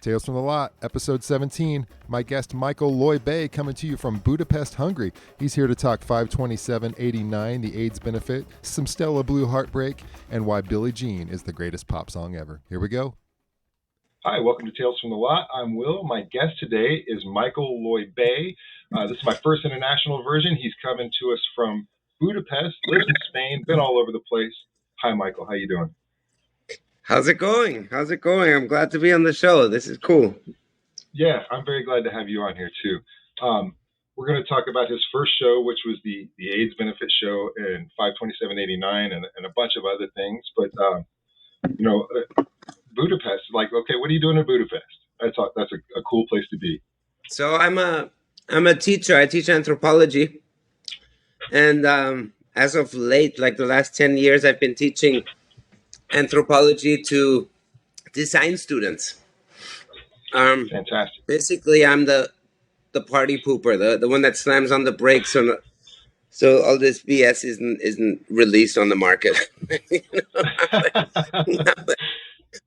Tales from the Lot, episode 17. My guest Michael Leube coming to you from Budapest, Hungary. He's here to talk 52789, the AIDS benefit, some Stella Blue heartbreak, and why Billie Jean is the greatest pop song ever. Here we go. Hi, welcome to Tales from the Lot. I'm Will. My guest today is Michael Leube. This is my first international version. He's coming to us from Budapest, lives in Spain, been all over the place. Hi, Michael. How you doing? How's it going? I'm glad to be on the show. This is cool. Yeah, I'm very glad to have you on here, too. We're going to talk about his first show, which was the AIDS benefit show in 52789 and a bunch of other things. But, Budapest, okay, what are you doing in Budapest? I thought that's a cool place to be. So I'm a teacher. I teach anthropology. And as of late, like the last 10 years, I've been teaching anthropology to design students. Fantastic. Basically, I'm the party pooper, the one that slams on the brakes so all this BS isn't released on the market.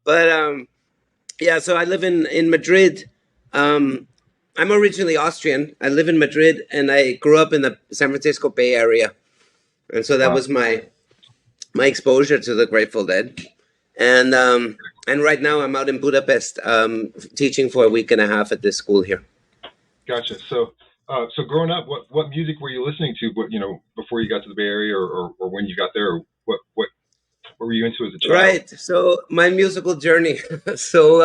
But yeah, so I live in Madrid. I'm originally Austrian. I live in Madrid, and I grew up in the San Francisco Bay Area, and so that was my exposure to the Grateful Dead. And right now I'm out in Budapest teaching for a week and a half at this school here. Gotcha. So growing up, what music were you listening to? Before you got to the Bay Area, or when you got there, or what were you into as a child? Right. So my musical journey. So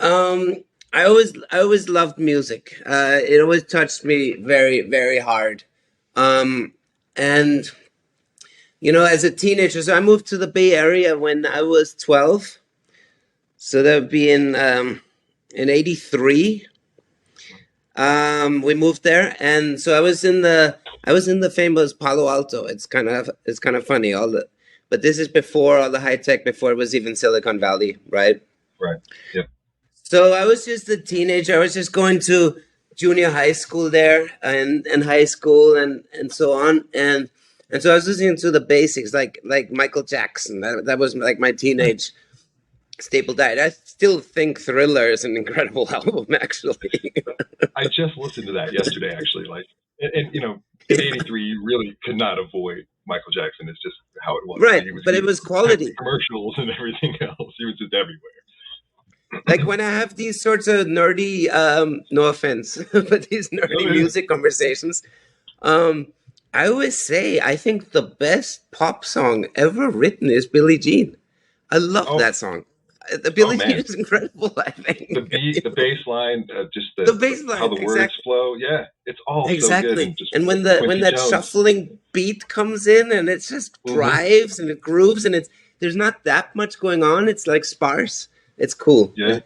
I always loved music. It always touched me very, very hard. And as a teenager, so I moved to the Bay Area when I was 12. So that would be in 83. We moved there, and so I was in the famous Palo Alto. It's kind of funny, but this is before all the high tech, before it was even Silicon Valley, right? Right. Yeah. So I was just a teenager. I was just going to junior high school there and high school and so on. And so I was listening to the basics, like Michael Jackson. That was like my teenage staple diet. I still think Thriller is an incredible album, actually. I just listened to that yesterday, actually. In 83, you really could not avoid Michael Jackson. It's just how it was. Right, but it was quality. Commercials and everything else. He was just everywhere. Like when I have these sorts of nerdy, no offense, but these nerdy music conversations, I always say I think the best pop song ever written is Billie Jean. I love that song. The Billie Jean is incredible, I think. The beat, the bass line, just the bass line, how the words flow. Yeah, it's all so good. And when that shuffling beat comes in and it just drives and it grooves and there's not that much going on. It's like sparse. It's cool. Yeah.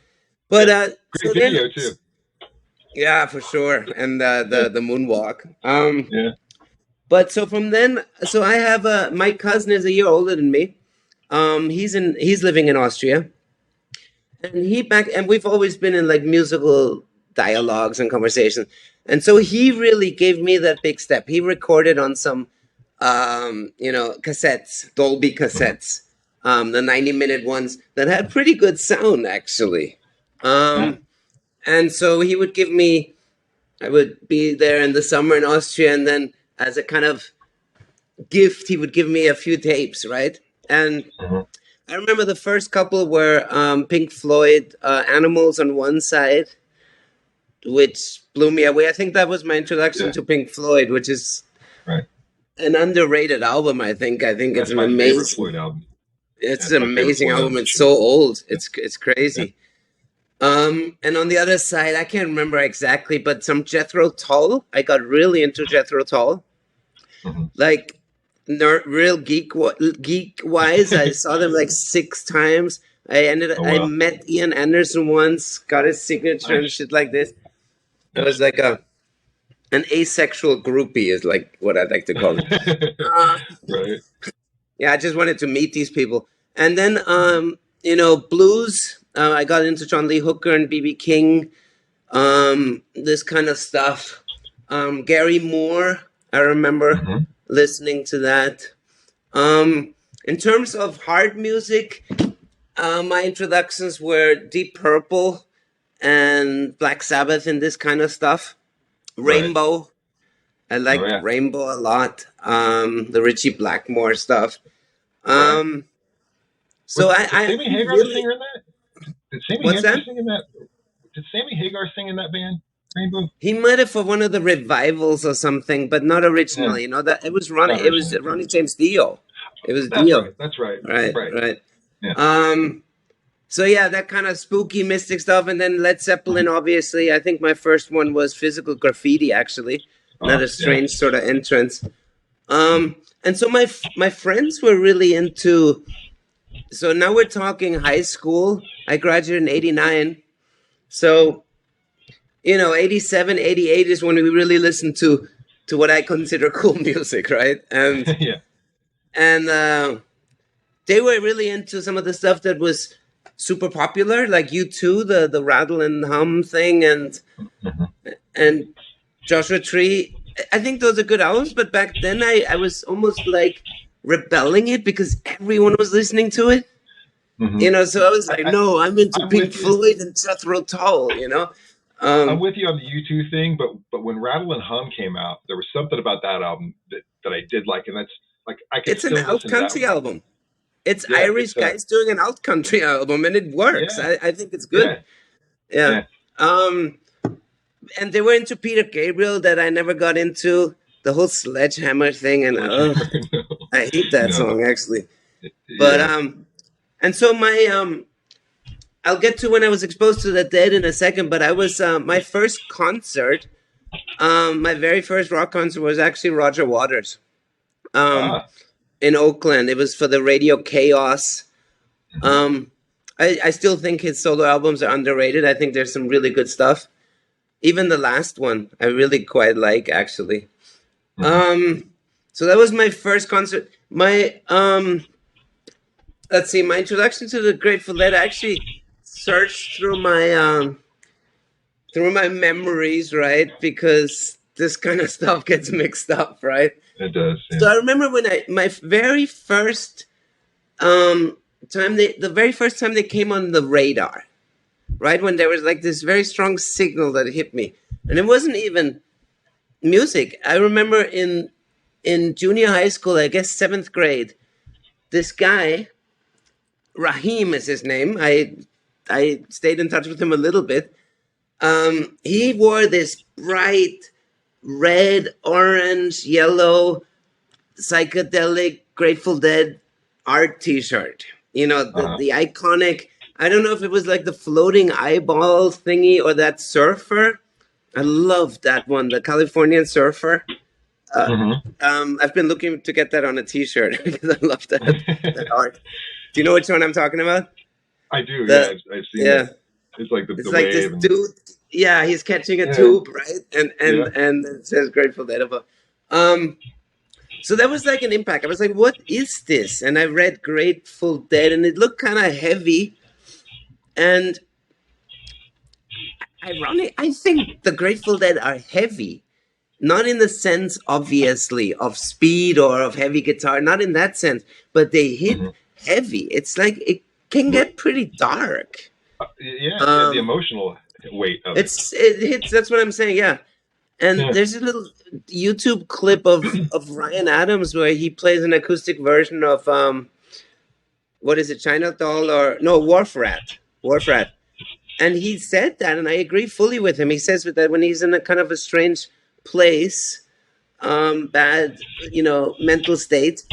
But great video too. Yeah, for sure. And the moonwalk. Yeah. But so from then, so I have my cousin is a year older than me. He's living in Austria. And we've always been in like musical dialogues and conversations. And so he really gave me that big step. He recorded on some cassettes, Dolby cassettes. The 90-minute ones that had pretty good sound, actually. And so he would give me, I would be there in the summer in Austria, and then as a kind of gift, he would give me a few tapes, right? And I remember the first couple were Pink Floyd, Animals on one side, which blew me away. I think that was my introduction to Pink Floyd, which is an underrated album, I think. I think it's an amazing Floyd album. It's an amazing album. It's so old. It's crazy. And on the other side, I can't remember exactly, but some Jethro Tull. I got really into Jethro Tull. Like real geek wise. I saw them like 6 times. I met Ian Anderson once, got his signature and shit like this. It was like an asexual groupie is like what I'd like to call it. Right. Yeah, I just wanted to meet these people. And then, blues. I got into John Lee Hooker and B.B. King, this kind of stuff. Gary Moore, I remember listening to that. In terms of hard music, My introductions were Deep Purple and Black Sabbath and this kind of stuff. Right. Rainbow. I liked Rainbow a lot. The Richie Blackmore stuff. Right. So Did I Sammy Hagar really, the singer in that? Did Sammy what's Hagar that? sing in that? Did Sammy Hagar sing in that band? Rainbow? He might have for one of the revivals or something, but not originally. Yeah. You know that it was Ronnie. Not It was originally. Ronnie James Dio. It was That's Dio. right. That's right. Right. Yeah. So yeah, that kind of spooky mystic stuff, and then Led Zeppelin. Obviously, I think my first one was Physical Graffiti. Actually, not a strange sort of entrance. And so my friends were really into. So now we're talking high school. I graduated in '89. So, 87, 88 is when we really listened to what I consider cool music, right? And and they were really into some of the stuff that was super popular, like U2, the rattle and hum thing, and Joshua Tree. I think those are good albums, but back then I was almost like rebelling it because everyone was listening to it. So I was like, no, I'm into Pink Floyd and Jethro Tull, I'm with you on the U2 thing, but when Rattle and Hum came out, there was something about that album that I did like, and that's like I could still listen to that. It's an alt country album. It's Irish guys doing an alt country album, and it works. Yeah. I think it's good. Yeah. And they were into Peter Gabriel that I never got into. The whole Sledgehammer thing, and I hate that song actually. But and so my I'll get to when I was exposed to the Dead in a second. But I was my first concert, my very first rock concert was actually Roger Waters, in Oakland. It was for the Radio Chaos. I still think his solo albums are underrated. I think there's some really good stuff. Even the last one, I really quite like, actually. So that was my first concert. My let's see, my introduction to the Grateful Dead. I actually searched through my memories, right? Because this kind of stuff gets mixed up, right? It does. Yeah. So I remember when my very first time the very first time they came on the radar. Right when there was like this very strong signal that hit me, and it wasn't even music. I remember in junior high school, I guess 7th grade, this guy, Rahim is his name. I stayed in touch with him a little bit. He wore this bright red, orange, yellow, psychedelic Grateful Dead art T-shirt. The iconic. I don't know if it was like the floating eyeball thingy or that surfer. I loved that one, the Californian surfer. I've been looking to get that on a T-shirt because I love that art. Do you know which one I'm talking about? I do. I've seen it. It's like the like wave this dude. Yeah, he's catching a tube, right? And it says Grateful Dead above. So that was like an impact. I was like, what is this? And I read Grateful Dead, and it looked kind of heavy. And ironic, I think the Grateful Dead are heavy, not in the sense, obviously, of speed or of heavy guitar, not in that sense, but they hit heavy. It's like it can get pretty dark. The emotional weight of it. It hits. That's what I'm saying. Yeah. And there's a little YouTube clip of Ryan Adams where he plays an acoustic version of what is it, China Doll or no, Wharf Rat. And he said that, and I agree fully with him. He says that when he's in a kind of a strange place, bad, mental state,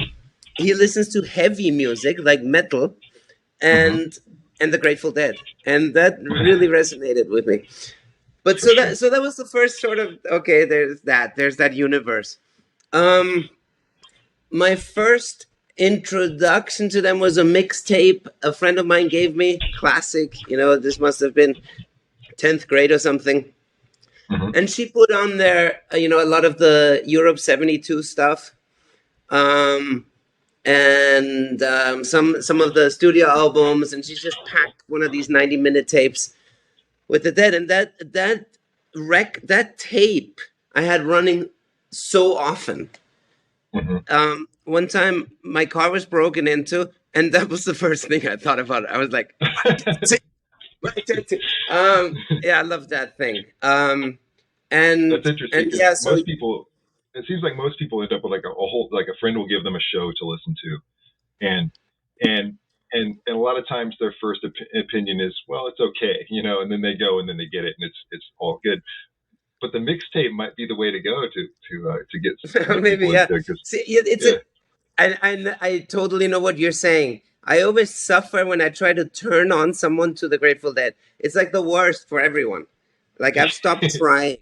he listens to heavy music like metal and the Grateful Dead, and that really resonated with me. But so that was the first sort of there's that universe. My first introduction to them was a mixtape a friend of mine gave me, classic. This must have been 10th grade or something. And she put on there, a lot of the Europe 72 stuff, and some of the studio albums, and she just packed one of these 90-minute tapes with the Dead, and that tape I had running so often. One time my car was broken into. And that was the first thing I thought about. I was like, yeah, I love that thing. And That's interesting because yeah, so most people, it seems like most people end up with like a whole, like a friend will give them a show to listen to, and and and a lot of times their first opinion is, well, it's okay, and then they go and then they get it and it's all good. But the mixtape might be the way to go to get maybe, people yeah. into. See, it's Yeah. I totally know what you're saying. I always suffer when I try to turn on someone to the Grateful Dead. It's like the worst for everyone. Like I've stopped trying,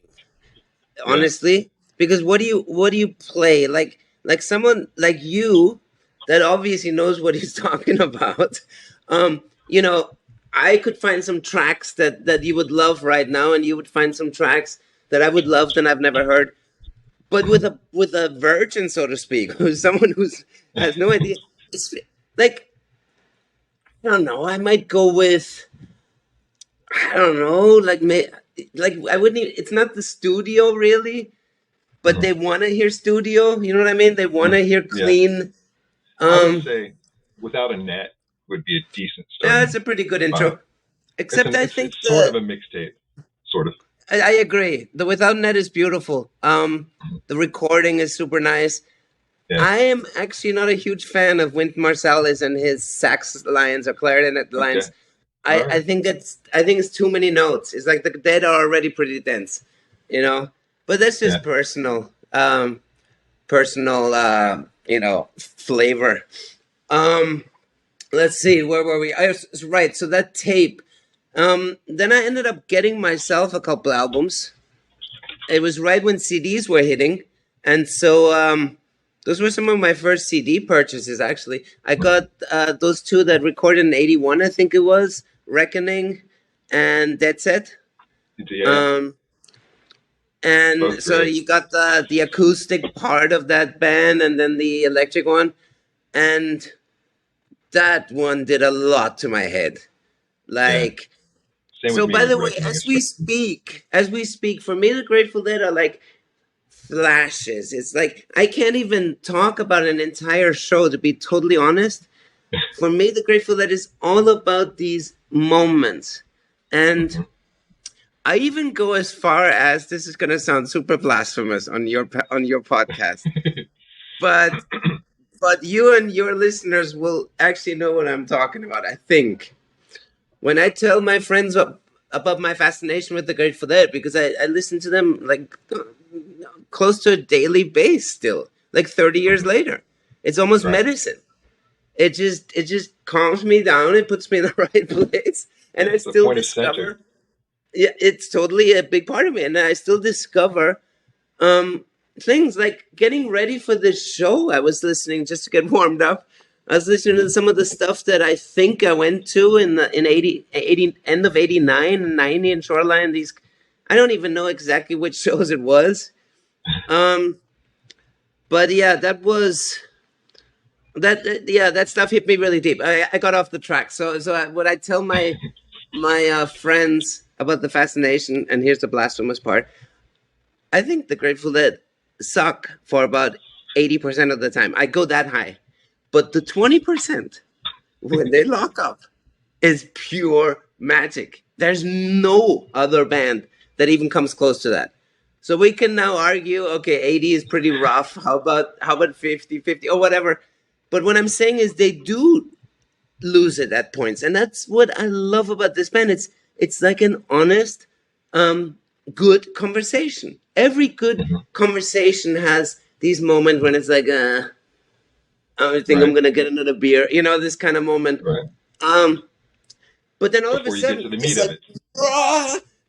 honestly, because what do you play? Like someone like you that obviously knows what he's talking about. You know, I could find some tracks that you would love right now, and you would find some tracks that I would love that I've never heard. But with a virgin, so to speak, who's someone who's has no idea, it's like I don't know. I might go with I don't know, like I wouldn't. Even, it's not the studio really, but they want to hear studio. You know what I mean? They want to hear clean. I would say Without a Net would be a decent start. Yeah, that's a pretty good intro. Except I think it's sort of a mixtape, sort of. I agree. The Without Net is beautiful. The recording is super nice. Yeah. I am actually not a huge fan of Wynton Marsalis and his sax lines or clarinet lines. Okay. I think it's too many notes. It's like the Dead are already pretty dense, But that's just personal, flavor. Let's see, where were we? Right. So that tape. Then I ended up getting myself a couple albums. It was right when CDs were hitting, and so those were some of my first CD purchases. Actually, I got those two that recorded in '81, I think it was, Reckoning and Dead Set. Yeah. And so you got the acoustic part of that band, and then the electric one, and that one did a lot to my head. Like. Yeah. So by the way, as we speak, for me, the Grateful Dead are like flashes. It's like I can't even talk about an entire show, to be totally honest. For me, the Grateful Dead is all about these moments. And I even go as far as, this is going to sound super blasphemous on your podcast, but you and your listeners will actually know what I'm talking about, I think. When I tell my friends about my fascination with the Grateful Dead, because I listen to them like close to a daily base still, like 30 years later. It's almost medicine. It just calms me down. It puts me in the right place. And I still discover, it's totally a big part of me. And I still discover things like getting ready for this show. I was listening just to get warmed up. I was listening to some of the stuff that I think I went to in 80 end of 89 and 90 in Shoreline. These, I don't even know exactly which shows it was. But yeah, that stuff hit me really deep. I got off the track. So what I tell my friends about the fascination, and here's the blasphemous part, I think the Grateful Dead suck for about 80% of the time. I go that high. But the 20%, when they lock up, is pure magic. There's no other band that even comes close to that. So we can now argue, okay, 80 is pretty rough. How about 50 or whatever? But what I'm saying is they do lose it at points. And that's what I love about this band. It's like an honest, good conversation. Every good conversation has these moments when it's like, I think I'm gonna get another beer, this kind of moment. Right. But then all of a sudden, it's like,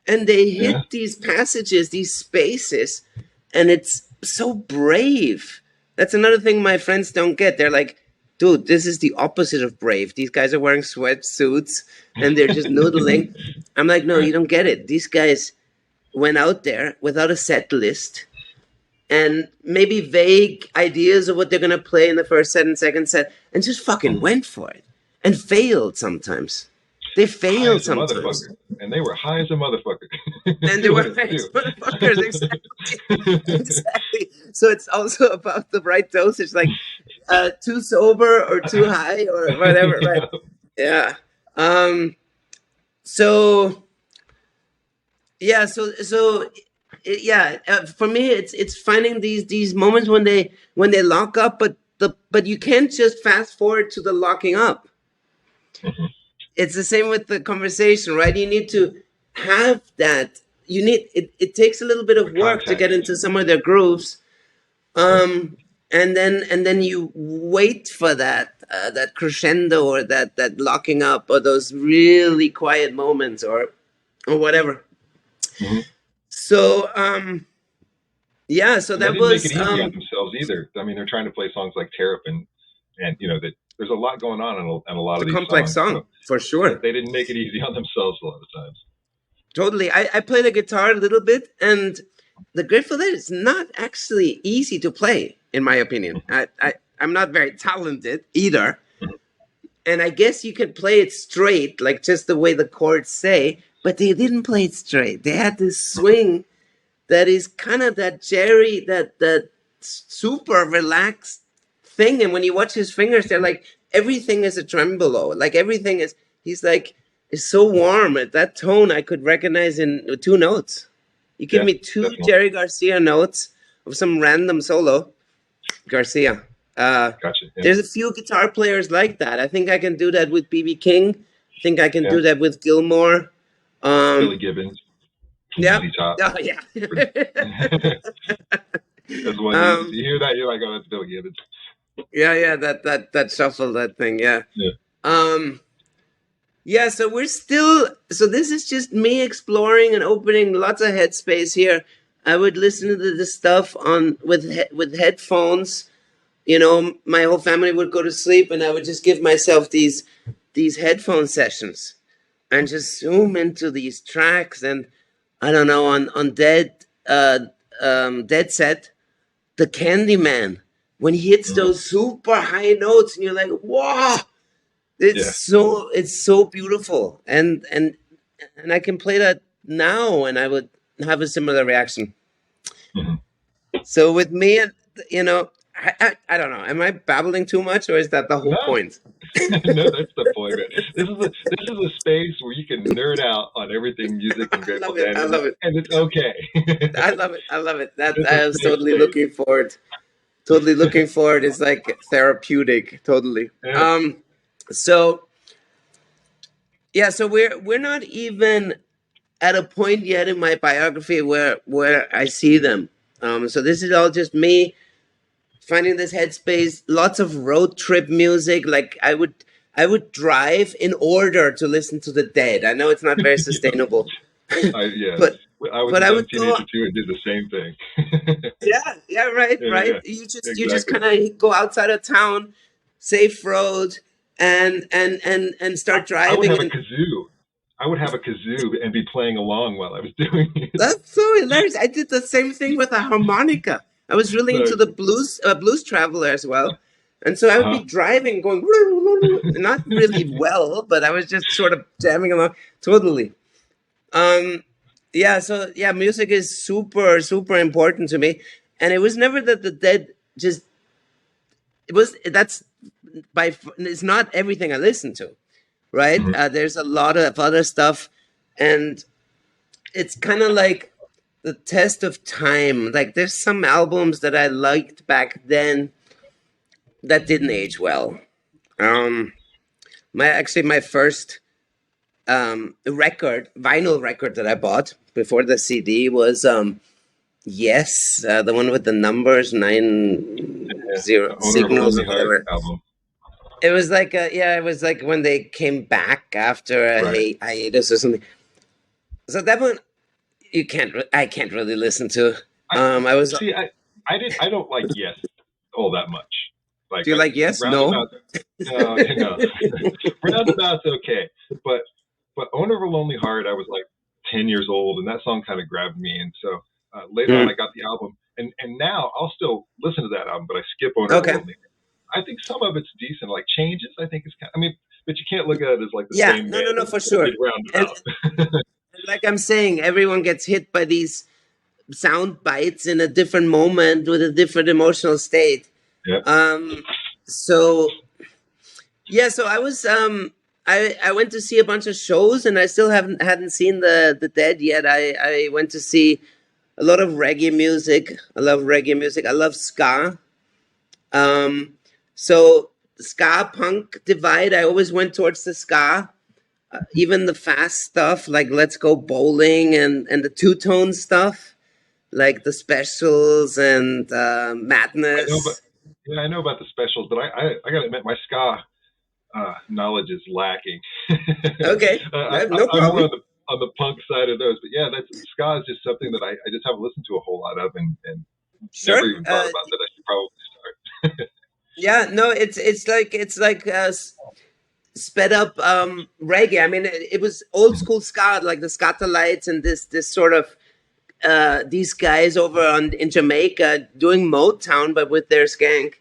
and they hit these passages, these spaces, and it's so brave. That's another thing my friends don't get. They're like, dude, this is the opposite of brave. These guys are wearing sweatsuits and they're just noodling. I'm like, no, you don't get it. These guys went out there without a set list and maybe vague ideas of what they're going to play in the first set and second set, and just fucking went for it. And failed sometimes. They failed sometimes. And they were high as a motherfucker. And they were high as motherfuckers, exactly. So it's also about the right dosage. Like, too sober or too high or whatever, right? Yeah. So yeah, yeah. For me, it's finding these moments when they lock up, but you can't just fast forward to the locking up. It's the same with the conversation, right? You need to have that. You need it takes a little bit of work to get into some of their grooves. And then you wait for that that crescendo or that locking up or those really quiet moments or whatever. Mm-hmm. So yeah, so and that they didn't make it easy on themselves either. I mean, they're trying to play songs like Terrapin, and that there's a lot going on in a lot of these complex songs. Song, for sure. They didn't make it easy on themselves a lot of times. Totally. I play the guitar a little bit, and the Grateful Dead is not actually easy to play, in my opinion. I'm not very talented either. And I guess you could play it straight, like just the way the chords say, but they didn't play it straight. They had this swing that is kind of that Jerry, that super relaxed thing. And when you watch his fingers, they're like, everything is a tremolo. Like everything is, he's like, it's so warm. At that tone, I could recognize in 2 notes. You give me 2 definitely. Jerry Garcia notes of some random solo. Garcia. Gotcha. Yeah. There's a few guitar players like that. I think I can do that with B.B. King. I think I can do that with Gilmore. Billy Gibbons. Yeah. Oh, yeah. That's one you hear that, you're like, oh, that's Billy Gibbons. Yeah, that shuffle, that thing, yeah. Yeah, so this is just me exploring and opening lots of headspace here. I would listen to this stuff with headphones. My whole family would go to sleep, and I would just give myself these headphone sessions and just zoom into these tracks. And I don't know, on Dead Set, the Candyman, when he hits those super high notes, and you're like, wow, it's so beautiful. And I can play that now, and I would have a similar reaction. Mm-hmm. So with me, I don't know. Am I babbling too much, or is that the whole point? No, that's the point. This is a space where you can nerd out on everything music and Grateful Dead. I love it, and it's okay. I love it. That I was totally looking forward. It's like therapeutic. Totally. Yeah. So we're not even at a point yet in my biography where I see them. So this is all just me finding this headspace, lots of road trip music. Like I would drive in order to listen to the Dead. I know it's not very sustainable. But I would go and did the same thing. yeah, right. Yeah, you just kind of go outside of town, safe road, and start driving. I would have a kazoo and be playing along while I was doing it. That's so hilarious. I did the same thing with a harmonica. I was really into the blues traveler as well. And so I would be driving, going, not really well, but I was just sort of jamming along. Totally. Music is super, super important to me. And it was never that the Dead it's not everything I listen to, right? Mm-hmm. There's a lot of other stuff. And it's kind of like the test of time. Like there's some albums that I liked back then that didn't age well. My first vinyl record that I bought before the CD was Yes, the one with the numbers 90 signals or whatever. Album. It was like it was like when they came back after a hiatus or something. So that one I can't really listen to. I don't like Yes all that much. Do you like Yes? No. No. Roundabout's okay, but Owner of a Lonely Heart, I was like 10 years old, and that song kind of grabbed me, and so later on I got the album, and now I'll still listen to that album, but I skip Owner of a Lonely Heart. I think some of it's decent, like Changes. I think it's but you can't look at it as like the same. No, for sure. And like I'm saying, everyone gets hit by these sound bites in a different moment with a different emotional state. Yeah. So yeah, so I was I went to see a bunch of shows, and I still hadn't seen the Dead yet. I went to see a lot of reggae music. I love reggae music. I love ska. Um, so ska punk divide. I always went towards the ska. Even the fast stuff like Let's Go Bowling and the two-tone stuff like the Specials and Madness. I know about the Specials, but I gotta admit my ska knowledge is lacking. Okay, no I'm more problem. on the punk side of those, but yeah, that's ska is just something that I just haven't listened to a whole lot of, and never Sure. even thought about that. I should probably start. Yeah, no, it's like sped up reggae. I mean, it was old school ska, like the Scatolites and this sort of these guys over in Jamaica doing Motown, but with their skank,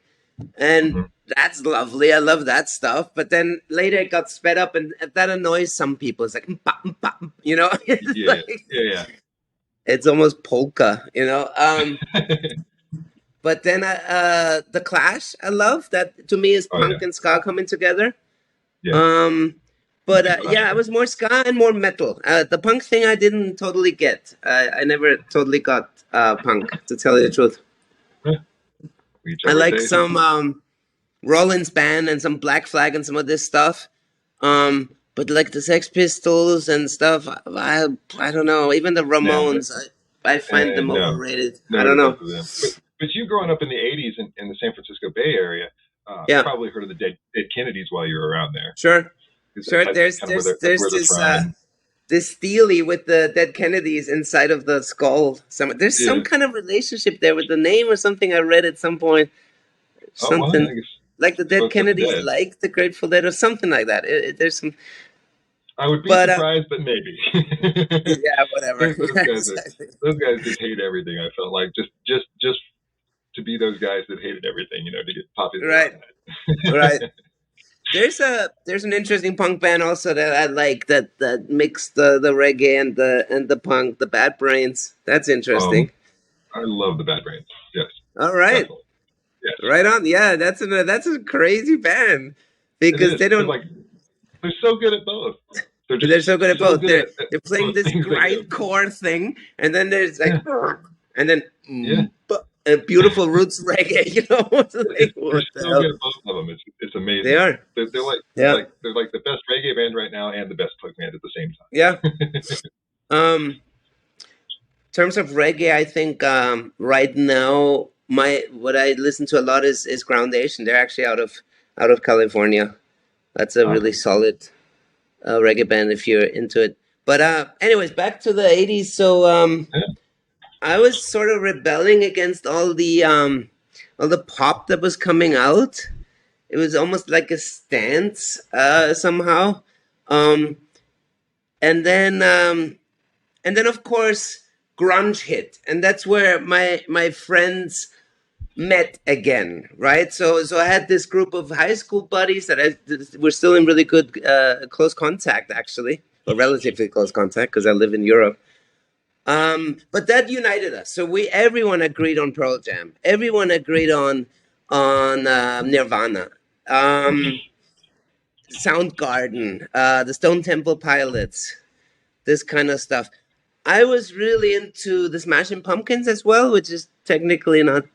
and that's lovely. I love that stuff. But then later it got sped up, and that annoys some people. It's like, you know, it's Yeah, like, yeah, it's almost polka, you know. But then the Clash, I love that. To me, is oh punk yeah, and ska coming together. yeah. But Clash, yeah, I was more ska and more metal. The punk thing I didn't totally get. I never totally got punk, to tell you the truth. I like some Rollins Band and some Black Flag and some of this stuff. But like the Sex Pistols and stuff, I don't know. Even the Ramones, I find them overrated. I don't know. But you growing up in the 80s in the San Francisco Bay Area, Yeah. probably heard of the Dead Kennedys while you were around there. Sure. Sure. There's this Steely with the Dead Kennedys inside of the skull. There's some kind of relationship there with the name or something. I read at some point. Something like the Dead Kennedys, like the Grateful Dead, or something like that. There's some. I would be surprised, but maybe. Yeah, whatever. Those guys just hate everything. I felt like just to be those guys that hated everything, you know, to get popular. Right. Right. There's an interesting punk band also that I like that mixed the reggae and the punk, the Bad Brains. That's interesting. I love the Bad Brains. Yes. All right. Yes. Right on. Yeah, that's a crazy band because they don't. They're so good at both. They're so good at both. They're playing this grindcore thing, and then there's like, and then and beautiful roots reggae. You know, like, they're so good at both of them. It's amazing. They are. They're like the best reggae band right now and the best punk band at the same time. Yeah. In terms of reggae, I think right now what I listen to a lot is Groundation. They're actually out of California. That's a really solid reggae band if you're into it. But anyways, back to the 80s. So I was sort of rebelling against all the pop that was coming out. It was almost like a stance somehow. And then of course grunge hit, and that's where my friends met again, right? So I had this group of high school buddies that were still in really good close contact, actually, or relatively close contact, because I live in Europe. But that united us. So everyone agreed on Pearl Jam. Everyone agreed on Nirvana, Soundgarden, the Stone Temple Pilots, this kind of stuff. I was really into the Smashing Pumpkins as well, which is technically not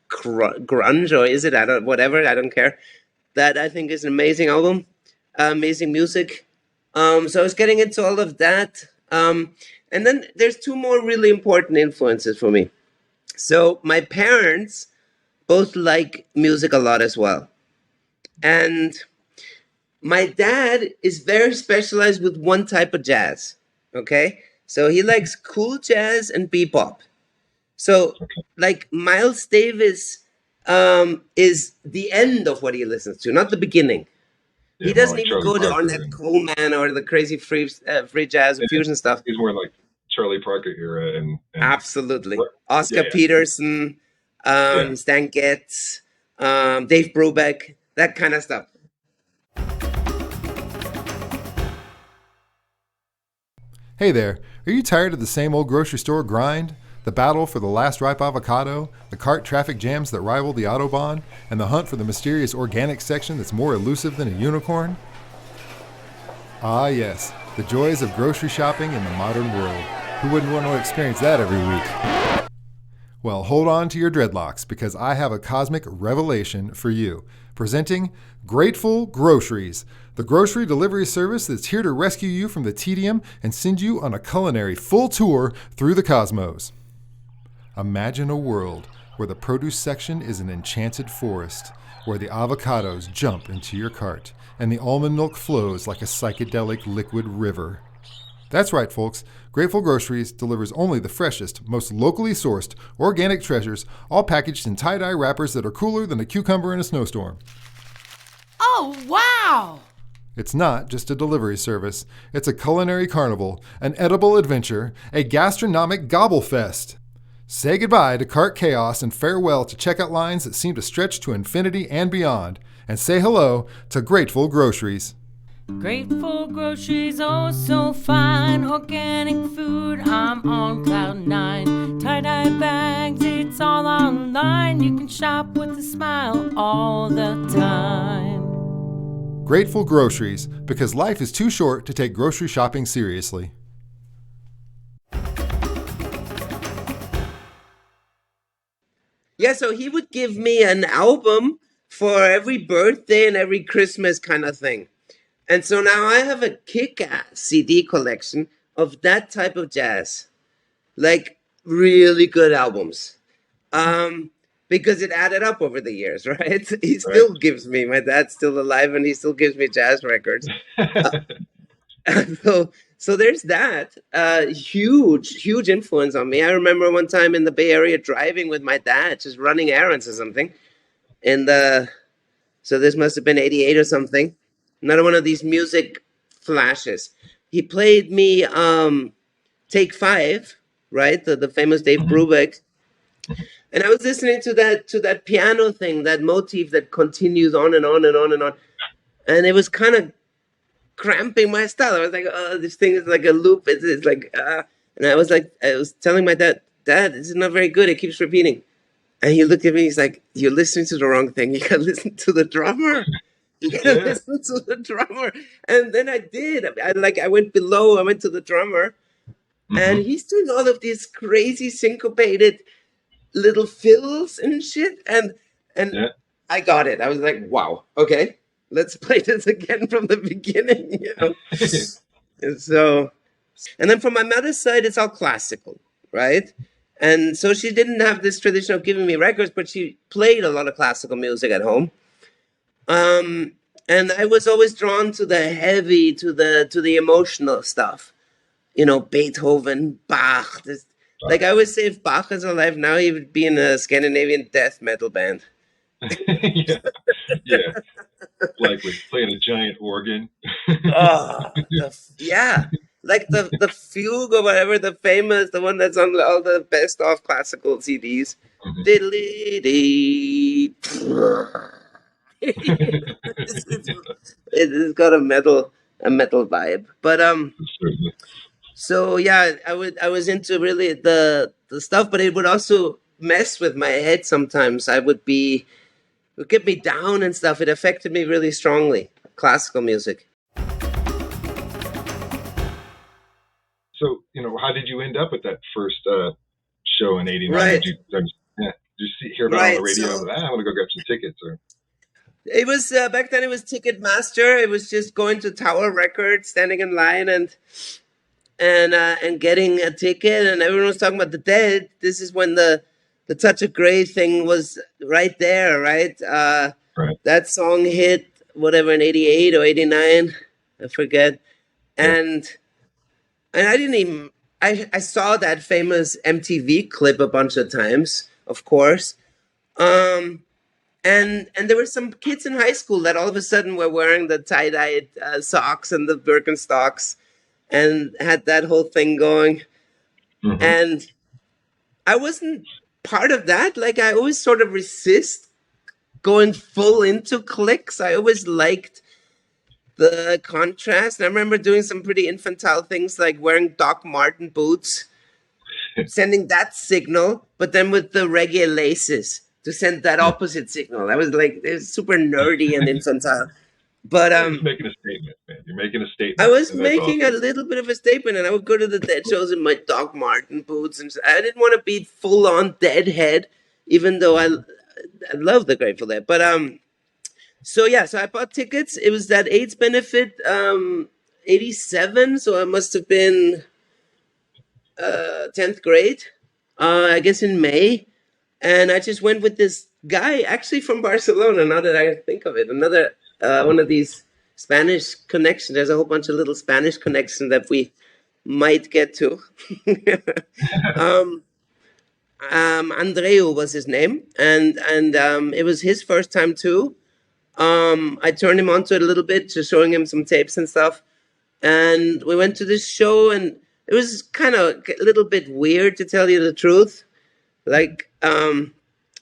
grunge, or is it? I don't care. That I think is an amazing album, amazing music. So I was getting into all of that. And then there's two more really important influences for me. So my parents both like music a lot as well. And my dad is very specialized with one type of jazz. Okay? So he likes cool jazz and bebop. So, like, Miles Davis is the end of what he listens to, not the beginning. Yeah, he doesn't even go to Ornette Coleman or the crazy free jazz and fusion stuff. He's more like Charlie Parker era and absolutely. Oscar Peterson, Stan Getz, Dave Brubeck, that kind of stuff. Hey there, are you tired of the same old grocery store grind? The battle for the last ripe avocado, the cart traffic jams that rival the Autobahn, and the hunt for the mysterious organic section that's more elusive than a unicorn? Ah, yes, the joys of grocery shopping in the modern world. Who wouldn't want to experience that every week? Well, hold on to your dreadlocks, because I have a cosmic revelation for you. Presenting Grateful Groceries, the grocery delivery service that's here to rescue you from the tedium and send you on a culinary full tour through the cosmos. Imagine a world where the produce section is an enchanted forest, where the avocados jump into your cart, and the almond milk flows like a psychedelic liquid river. That's right, folks. Grateful Groceries delivers only the freshest, most locally sourced, organic treasures, all packaged in tie-dye wrappers that are cooler than a cucumber in a snowstorm. Oh, wow! It's not just a delivery service. It's a culinary carnival, an edible adventure, a gastronomic gobblefest. Say goodbye to cart chaos and farewell to checkout lines that seem to stretch to infinity and beyond. And say hello to Grateful Groceries. Grateful Groceries, oh so fine. Organic food, I'm on cloud nine. Tie-dye bags, it's all online. You can shop with a smile all the time. Grateful Groceries, because life is too short to take grocery shopping seriously. Yeah, so he would give me an album for every birthday and every Christmas kind of thing. And so now I have a kick-ass CD collection of that type of jazz. Like, really good albums. Because it added up over the years, right? He still gives me, my dad's still alive, and he still gives me jazz records. So there's that. Huge influence on me. I remember one time in the Bay Area driving with my dad, just running errands or something. And so this must have been 88 or something. Another one of these music flashes. He played me Take 5, right? The famous Dave Brubeck. And I was listening to that piano thing, that motif that continues on and on and on and on. And it was kind of cramping my style. I was like, oh, this thing is like a loop. It's like, and I was telling my dad, this is not very good. It keeps repeating. And he looked at me, he's like, you're listening to the wrong thing. You got to listen to the drummer. You got to listen to the drummer. And then I did. I went below, I went to the drummer. And he's doing all of these crazy syncopated little fills and shit. And I got it. I was like, wow, okay. Let's play this again from the beginning, you know. And then from my mother's side, it's all classical, right? And so she didn't have this tradition of giving me records, but she played a lot of classical music at home. And I was always drawn to the heavy, to the emotional stuff, you know, Beethoven, Bach. Like I always say, if Bach is alive now, he would be in a Scandinavian death metal band. yeah. Likely playing a giant organ. Like the fugue or whatever, the one that's on all the best of classical CDs. Diddly-dee. It's got a metal vibe, but so yeah, I was into really the stuff, but it would also mess with my head sometimes. It would get me down and stuff. It affected me really strongly, classical music. So, you know, how did you end up at that first show in '89? Right. Did you hear about it on the radio? I'm going to go get some tickets. Or it was back then. It was Ticketmaster. It was just going to Tower Records, standing in line, and getting a ticket. And everyone was talking about the Dead. This is when the Touch of Grey thing was right there, right? Right. That song hit whatever in '88 or '89, I forget, and I didn't even. I saw that famous MTV clip a bunch of times, of course. And there were some kids in high school that all of a sudden were wearing the tie-dyed socks and the Birkenstocks and had that whole thing going. And I wasn't part of that. Like, I always sort of resist going full into cliques. I always liked the contrast. And I remember doing some pretty infantile things like wearing Doc Marten boots sending that signal, but then with the reggae laces to send that opposite signal. I was like, it was super nerdy and infantile. But You're just making a statement, man. You're making a statement. I was and that's making awesome. a little bit of a statement, and I would go to the Dead shows in my Doc Marten boots, and I didn't want to be full on Deadhead, even though I love the Grateful Dead. But so I bought tickets. It was that AIDS benefit, 87, so I must have been 10th grade, I guess in May, and I just went with this guy, actually from Barcelona. Now that I think of it, another one of these Spanish connections. There's a whole bunch of little Spanish connections that we might get to. Andreu was his name, and it was his first time too. I turned him onto it a little bit, just showing him some tapes and stuff. And we went to this show, and it was kind of a little bit weird, to tell you the truth. Like, there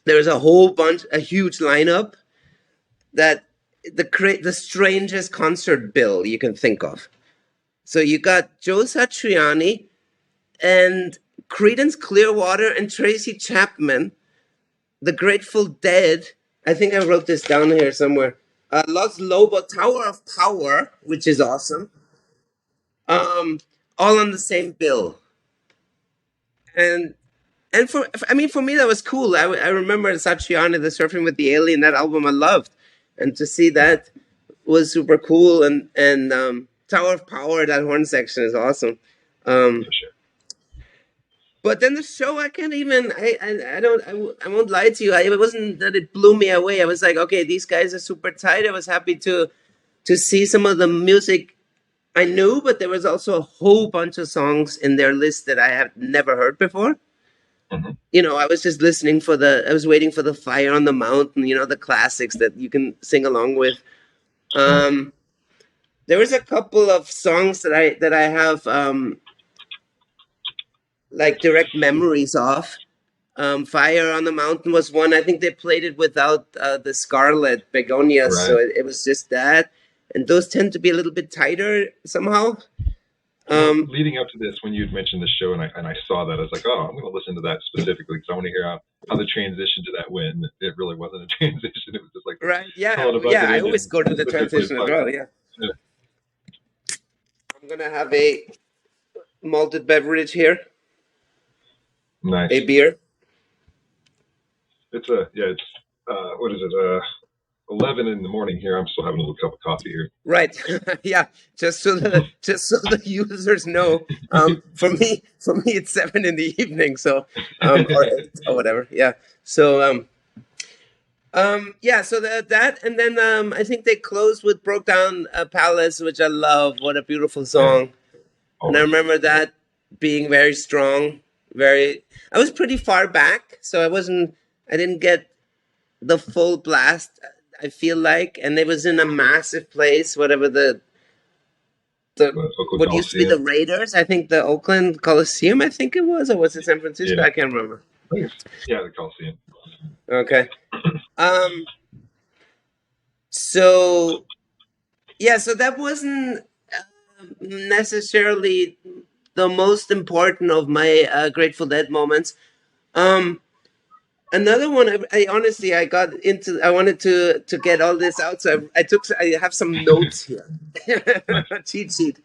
was a huge lineup that the strangest concert bill you can think of. So you got Joe Satriani and Creedence Clearwater and Tracy Chapman, the Grateful Dead. I think I wrote this down here somewhere. Los Lobo, Tower of Power, which is awesome. All on the same bill. And for me, that was cool. I remember Satriani, the Surfing with the Alien, that album I loved. And to see that was super cool. And Tower of Power, that horn section is awesome. For sure. But then the show, I won't lie to you. It wasn't that it blew me away. I was like, okay, these guys are super tight. I was happy to see some of the music I knew, but there was also a whole bunch of songs in their list that I have never heard before. Mm-hmm. You know, I was just listening I was waiting for the Fire on the Mountain, you know, the classics that you can sing along with. There was a couple of songs that I have like direct memories of. Fire on the Mountain was one. I think they played it without the Scarlet Begonias, Right. so it was just that. And those tend to be a little bit tighter somehow. Leading up to this, when you had mentioned the show, and I saw that, I was like, oh, I'm going to listen to that specifically because I want to hear how the transition to that went. And it really wasn't a transition; it was just like Right? Yeah, pulling a bucket yeah. I in always and go to the listening to transition as well. Yeah. I'm gonna have a malted beverage here, Nice. a beer. It's what is it? 11 in the morning here. I'm still having a little cup of coffee here. Right. Yeah. Just so the users know. For me it's 7 in the evening. So or 8 or whatever. Yeah. So So that and then I think they closed with Broke Down Palace, which I love. What a beautiful song. And I remember that being very strong. I was pretty far back, so I didn't get the full blast, I feel like, and it was in a massive place, whatever what used to be the Raiders. I think the Oakland Coliseum, I think it was, or was it San Francisco? Yeah. I can't remember. Yeah, the Coliseum. Okay. So that wasn't necessarily the most important of my Grateful Dead moments. Another one, I honestly, I wanted to get all this out, so I have some notes here, cheat sheet.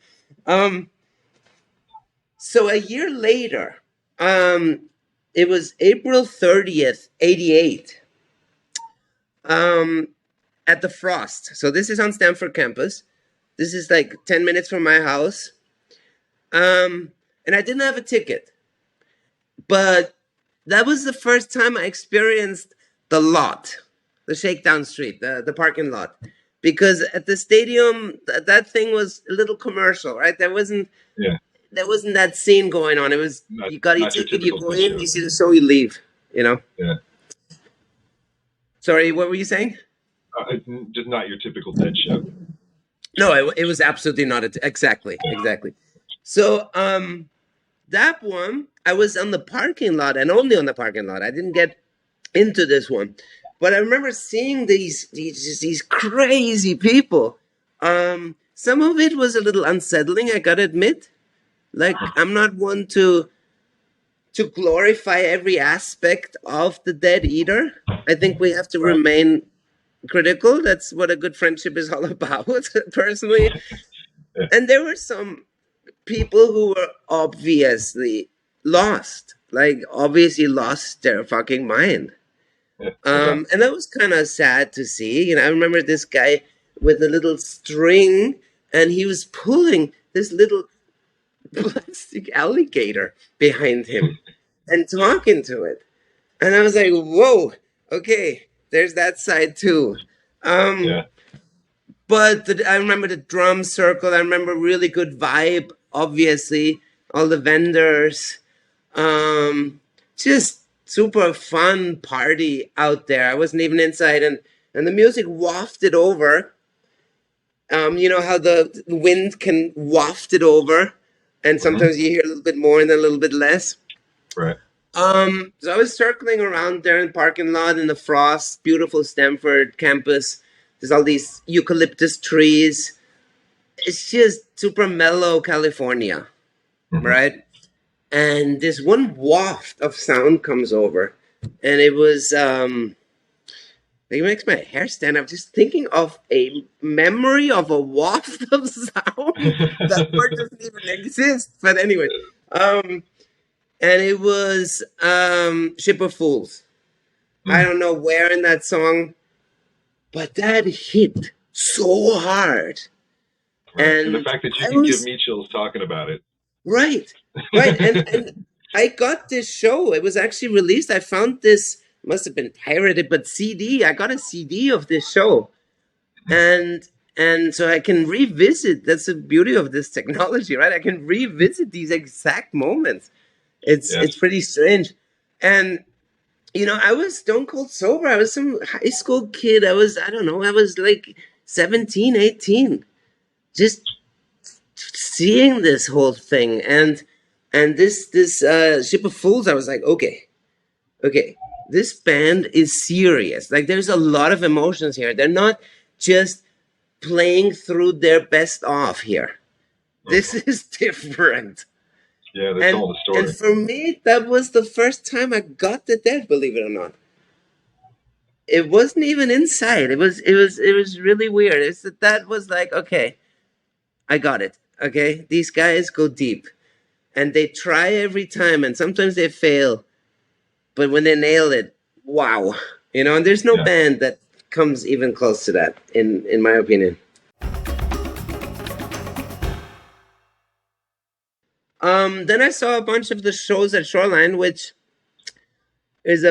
So a year later, it was April 30th, 88, at the Frost. So this is on Stanford campus. This is like 10 minutes from my house. And I didn't have a ticket, but that was the first time I experienced the lot, the Shakedown Street, the parking lot, because at the stadium, that thing was a little commercial, right? There wasn't that scene going on. It was, you got your ticket, you go in, you see the show, you leave, you know? Yeah. Sorry, what were you saying? Just not your typical Dead show. No, it was absolutely not. Exactly. So, that one, I was on the parking lot and only on the parking lot. I didn't get into this one, but I remember seeing these crazy people. Some of it was a little unsettling, I gotta admit. Like, I'm not one to to glorify every aspect of the dead either. I think we have to remain critical. That's what a good friendship is all about, personally. And there were some people who were obviously lost, like obviously lost their fucking mind. And that was kind of sad to see. You know, I remember this guy with a little string, and he was pulling this little plastic alligator behind him and talking to it. And I was like, whoa, okay, there's that side too. But I remember the drum circle. I remember really good vibe, obviously. All the vendors. Just super fun party out there. I wasn't even inside. And the music wafted over. You know how the wind can waft it over. And sometimes you hear a little bit more and then a little bit less. Right. So I was circling around there in the parking lot in the frost, beautiful Stanford campus. There's all these eucalyptus trees. It's just super mellow California, right? And this one waft of sound comes over, and it was it makes my hair stand up just thinking of a memory of a waft of sound. That word doesn't even exist. But anyway, and it was Ship of Fools. I don't know where in that song, but that hit so hard. Right. And the fact that you can give me chills talking about it. Right. And I got this show. It was actually released. I found this, must have been pirated, but CD. I got a CD of this show. And so I can revisit. That's the beauty of this technology, right? I can revisit these exact moments. It's pretty strange. And, you know, I was stone cold sober. I was some high school kid. I was like 17, 18. Just seeing this whole thing. And this Ship of Fools, I was like, okay, this band is serious. Like, there's a lot of emotions here. They're not just playing through their best off here. This is different. Yeah, they're telling the story. And for me, that was the first time I got the dead, believe it or not. It wasn't even inside. It was really weird. That was like, okay, I got it. Okay, these guys go deep. And they try every time, and sometimes they fail. But when they nail it, wow. You know, and there's no band that comes even close to that, in my opinion. Then I saw a bunch of the shows at Shoreline, which is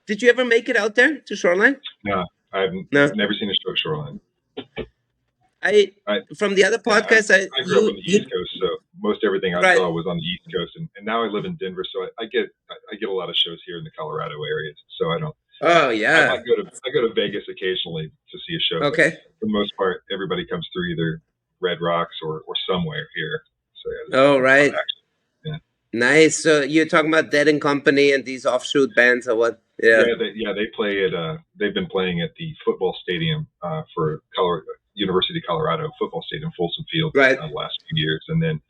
Did you ever make it out there to Shoreline? No, I've never seen a show at Shoreline. From the other podcast, I grew up on the East Coast, so most everything I saw was on the East Coast, and now I live in Denver, so I get a lot of shows here in the Colorado area. So I don't. Oh yeah. I go to Vegas occasionally to see a show. Okay. For the most part, everybody comes through either Red Rocks or somewhere here. So oh right. Yeah. Nice. So you're talking about Dead and Company and these offshoot bands or what? Yeah. They play at. They've been playing at the football stadium for University of Colorado football stadium, Folsom Field, the last few years, and then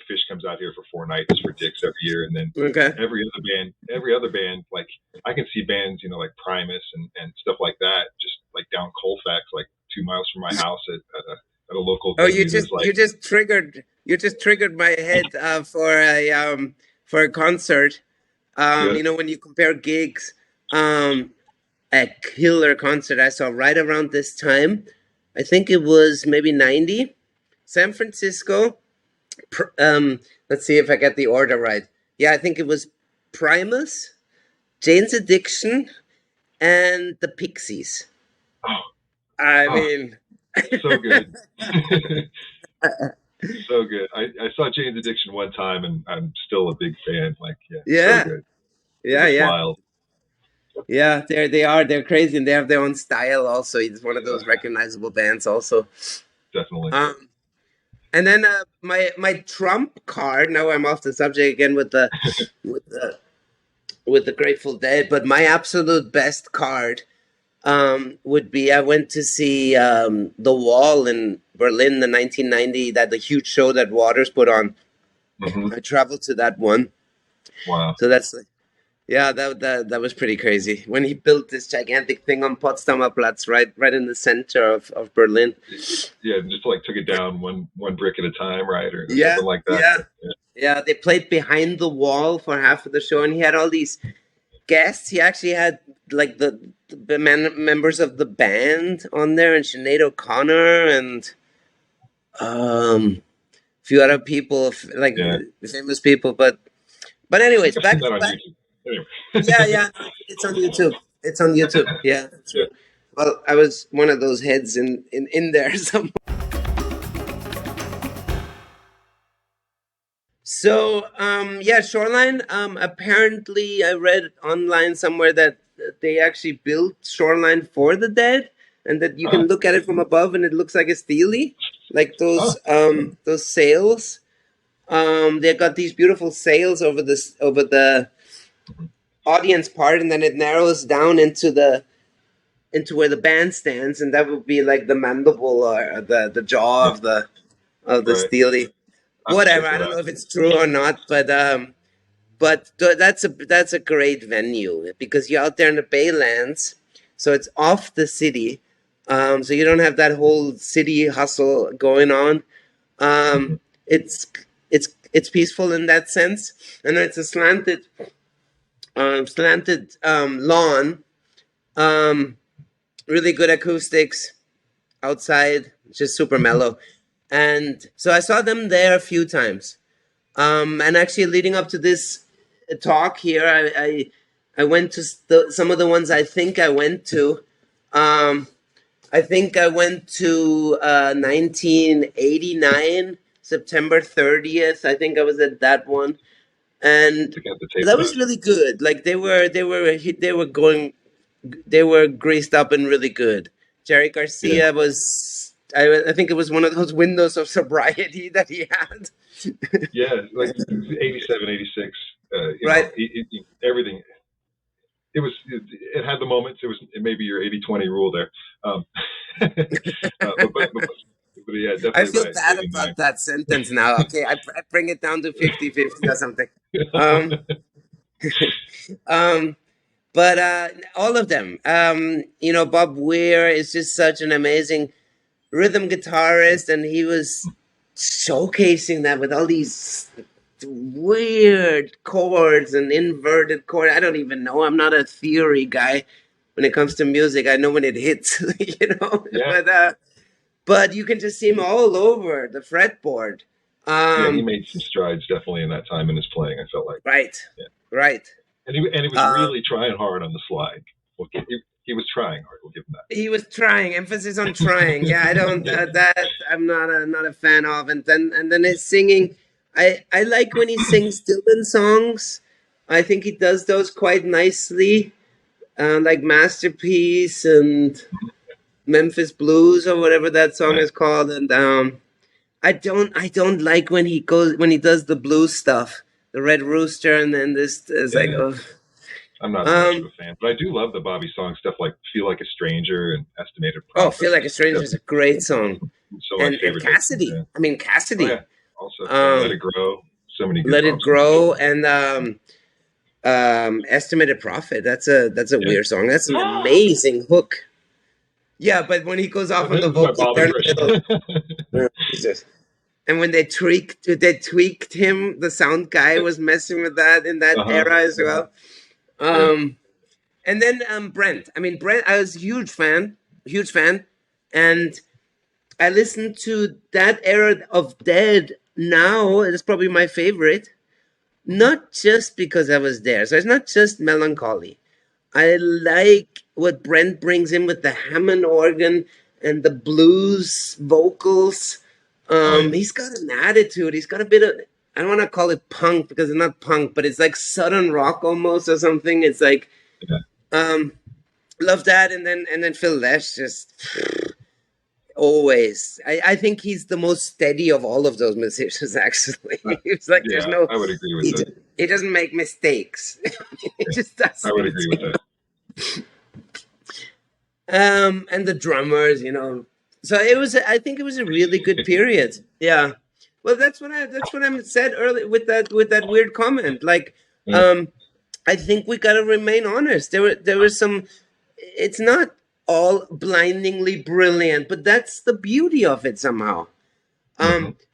Fish comes out here for 4 nights for Dick's every year, and then every other band, like I can see bands, like Primus and stuff like that, just like down Colfax, like 2 miles from my house at a local. Oh, you just triggered my head for a concert. When you compare gigs, a killer concert I saw right around this time. I think it was maybe 90, San Francisco. Let's see if I get the order right. Yeah, I think it was Primus, Jane's Addiction, and the Pixies. I mean, so good. So good. I saw Jane's Addiction one time, and I'm still a big fan. Like, so good. Yeah. Wild. Yeah, they are. They're crazy, and they have their own style. Also, it's one of those recognizable bands. Also, definitely. And then my trump card. Now I'm off the subject again with the with the Grateful Dead. But my absolute best card would be I went to see The Wall in Berlin, the 1990 the huge show that Waters put on. I traveled to that one. Wow. So that's yeah, that was pretty crazy when he built this gigantic thing on Potsdamer Platz, right in the center of Berlin. Yeah, just like took it down one brick at a time, right, or Yeah, something like that. yeah. They played behind the wall for half of the show, and he had all these guests. He actually had like the members of the band on there, and Sinead O'Connor, and a few other people, like famous people. But anyways, back. That on YouTube. Anyway. Yeah, it's on YouTube. It's on YouTube. Yeah, true. Well, I was one of those heads in there somewhere. So, Shoreline. Apparently, I read online somewhere that they actually built Shoreline for the dead, and that you can look at it from above, and it looks like a steely, like those sails. They got these beautiful sails over the audience part, and then it narrows down into where the band stands, and that would be like the mandible or the jaw of the steely. Whatever, I don't know if it's true or not, but that's a great venue because you're out there in the Baylands, so it's off the city, so you don't have that whole city hustle going on. It's peaceful in that sense, and it's a slanted lawn, really good acoustics outside, just super mellow. And so I saw them there a few times. And actually leading up to this talk here, I went to some of the ones I think I went to. I think I went to 1989, September 30th. I think I was at that one. And that was really good. Like they were greased up and really good. Jerry Garcia was, I think it was one of those windows of sobriety that he had. Yeah, like 87, 86. Right. Everything. It had the moments. It may be your 80-20 rule there. But yeah, definitely. I feel bad about that sentence now. Okay, I bring it down to 50-50 or something. But all of them. Bob Weir is just such an amazing rhythm guitarist, and he was showcasing that with all these weird chords and inverted chords. I don't even know. I'm not a theory guy when it comes to music. I know when it hits, Yeah. But you can just see him all over the fretboard. He made some strides definitely in that time in his playing, I felt like. Right. And he was really trying hard on the slide. He was trying hard. We'll give him that. He was trying. Emphasis on trying. Yeah, I don't. That I'm not a fan of. And then his singing. I like when he sings Dylan songs. I think he does those quite nicely, like Masterpiece and Memphis Blues or whatever that song is called. And I don't like when he does the blues stuff, the Red Rooster, and then this is like. Oh. I'm not much of a fan, but I do love the Bobby song stuff like "Feel Like a Stranger" and "Estimated Profit." Oh, "Feel Like a Stranger" is a great song. So and Cassidy. Yeah. I mean, Cassidy. Oh, yeah. Also, "Let It Grow." So many good "Let songs. It Grow" and "Estimated Profit." That's a weird song. That's an amazing hook. Yeah, but when he goes off on the vocal, Jesus. And when they tweaked him, the sound guy was messing with that in that era as well. And then Brent. I mean, Brent, I was a huge fan. And I listened to that era of Dead now. It's probably my favorite. Not just because I was there. So it's not just melancholy. I like what Brent brings in with the Hammond organ and the blues vocals. He's got an attitude. He's got a bit of, I don't want to call it punk because it's not punk, but it's like Southern rock almost or something. It's like, love that. And then Phil Lesh just always. I think he's the most steady of all of those musicians. Actually, it's like there's no. I would agree with that. He doesn't make mistakes. He just does. I would agree with that. And the drummers, So I think it was a really good period. Yeah. Well, that's what I said earlier with that weird comment. Like I think we got to remain honest. There was some. It's not all blindingly brilliant, but that's the beauty of it somehow.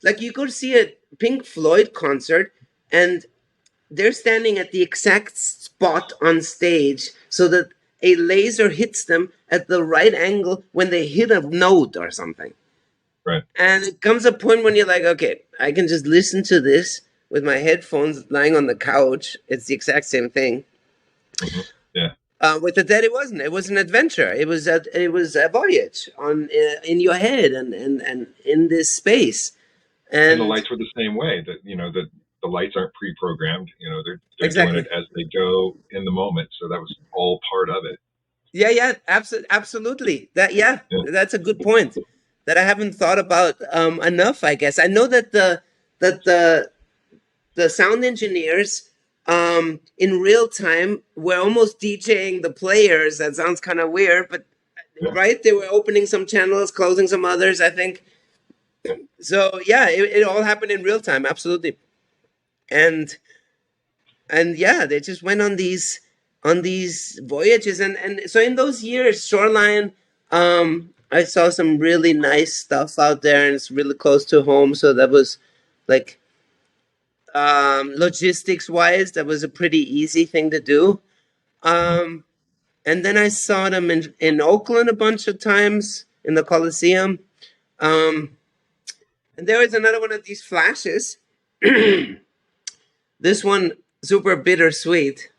Like you go to see a Pink Floyd concert, and they're standing at the exact spot on stage so that a laser hits them at the right angle when they hit a note or something. Right. And it comes a point when you're like, okay, I can just listen to this with my headphones lying on the couch. It's the exact same thing. Yeah. With the Dead, it wasn't. It was an adventure. It was a voyage on in your head and in this space. And the lights were the same way. That the lights aren't pre-programmed. They're exactly doing it as they go in the moment. So that was all part of it. Yeah, absolutely. That's a good point that I haven't thought about enough. I guess I know that the sound engineers in real time were almost DJing the players. That sounds kind of weird, but right, they were opening some channels, closing some others, I think. So yeah, it all happened in real time, absolutely. And yeah, they just went on these voyages, and so in those years, Shoreline, I saw some really nice stuff out there, and it's really close to home. So that was like, logistics wise, that was a pretty easy thing to do. And then I saw them in Oakland a bunch of times in the Coliseum. And there was another one of these flashes. This one, super bittersweet.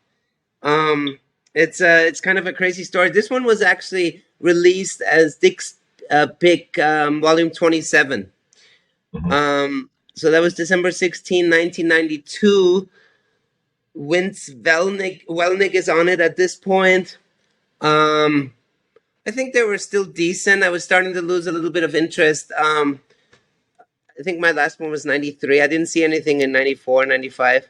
It's kind of a crazy story. This one was actually released as Dick's Pick Volume 27. So that was December 16, 1992. Vince Welnick is on it at this point. I think they were still decent. I was starting to lose a little bit of interest. I think my last one was 93. I didn't see anything in 94, 95.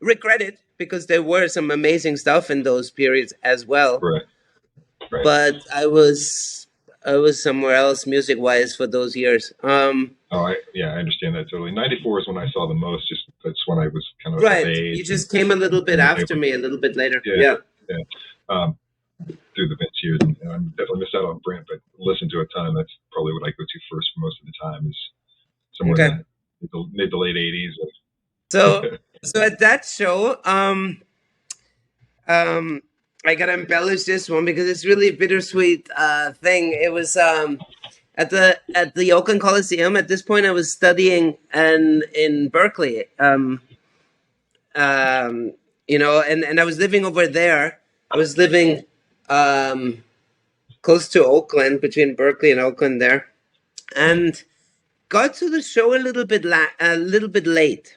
Regret it, because there were some amazing stuff in those periods as well. Right. But I was somewhere else music-wise for those years. I understand that totally. 94 is when I saw the most. Just that's when I was kind of right. Of age. You just came a little bit after me, a little bit later. Yeah. Through the Vince years, and I definitely missed out on Brent, but listened to a ton. That's probably what I go to first for most of the time. Is somewhere in the mid to late 80s. So at that show, I gotta embellish this one because it's really a bittersweet thing. It was at the Oakland Coliseum. At this point, I was studying in Berkeley. And I was living over there. I was living close to Oakland, between Berkeley and Oakland there, and got to the show a little bit late.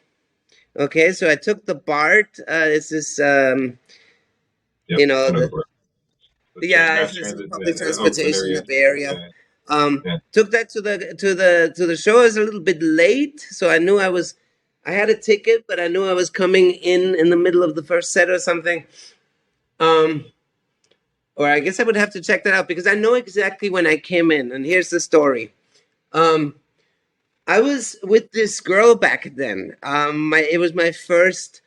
Okay, so I took the BART. It's this, it's this public transportation in the Bay Area. Took that to the show. I was a little bit late, so I knew I had a ticket, but I knew I was coming in the middle of the first set or something. Or I guess I would have to check that out because I know exactly when I came in. And here's the story. I was with this girl back then. It was my first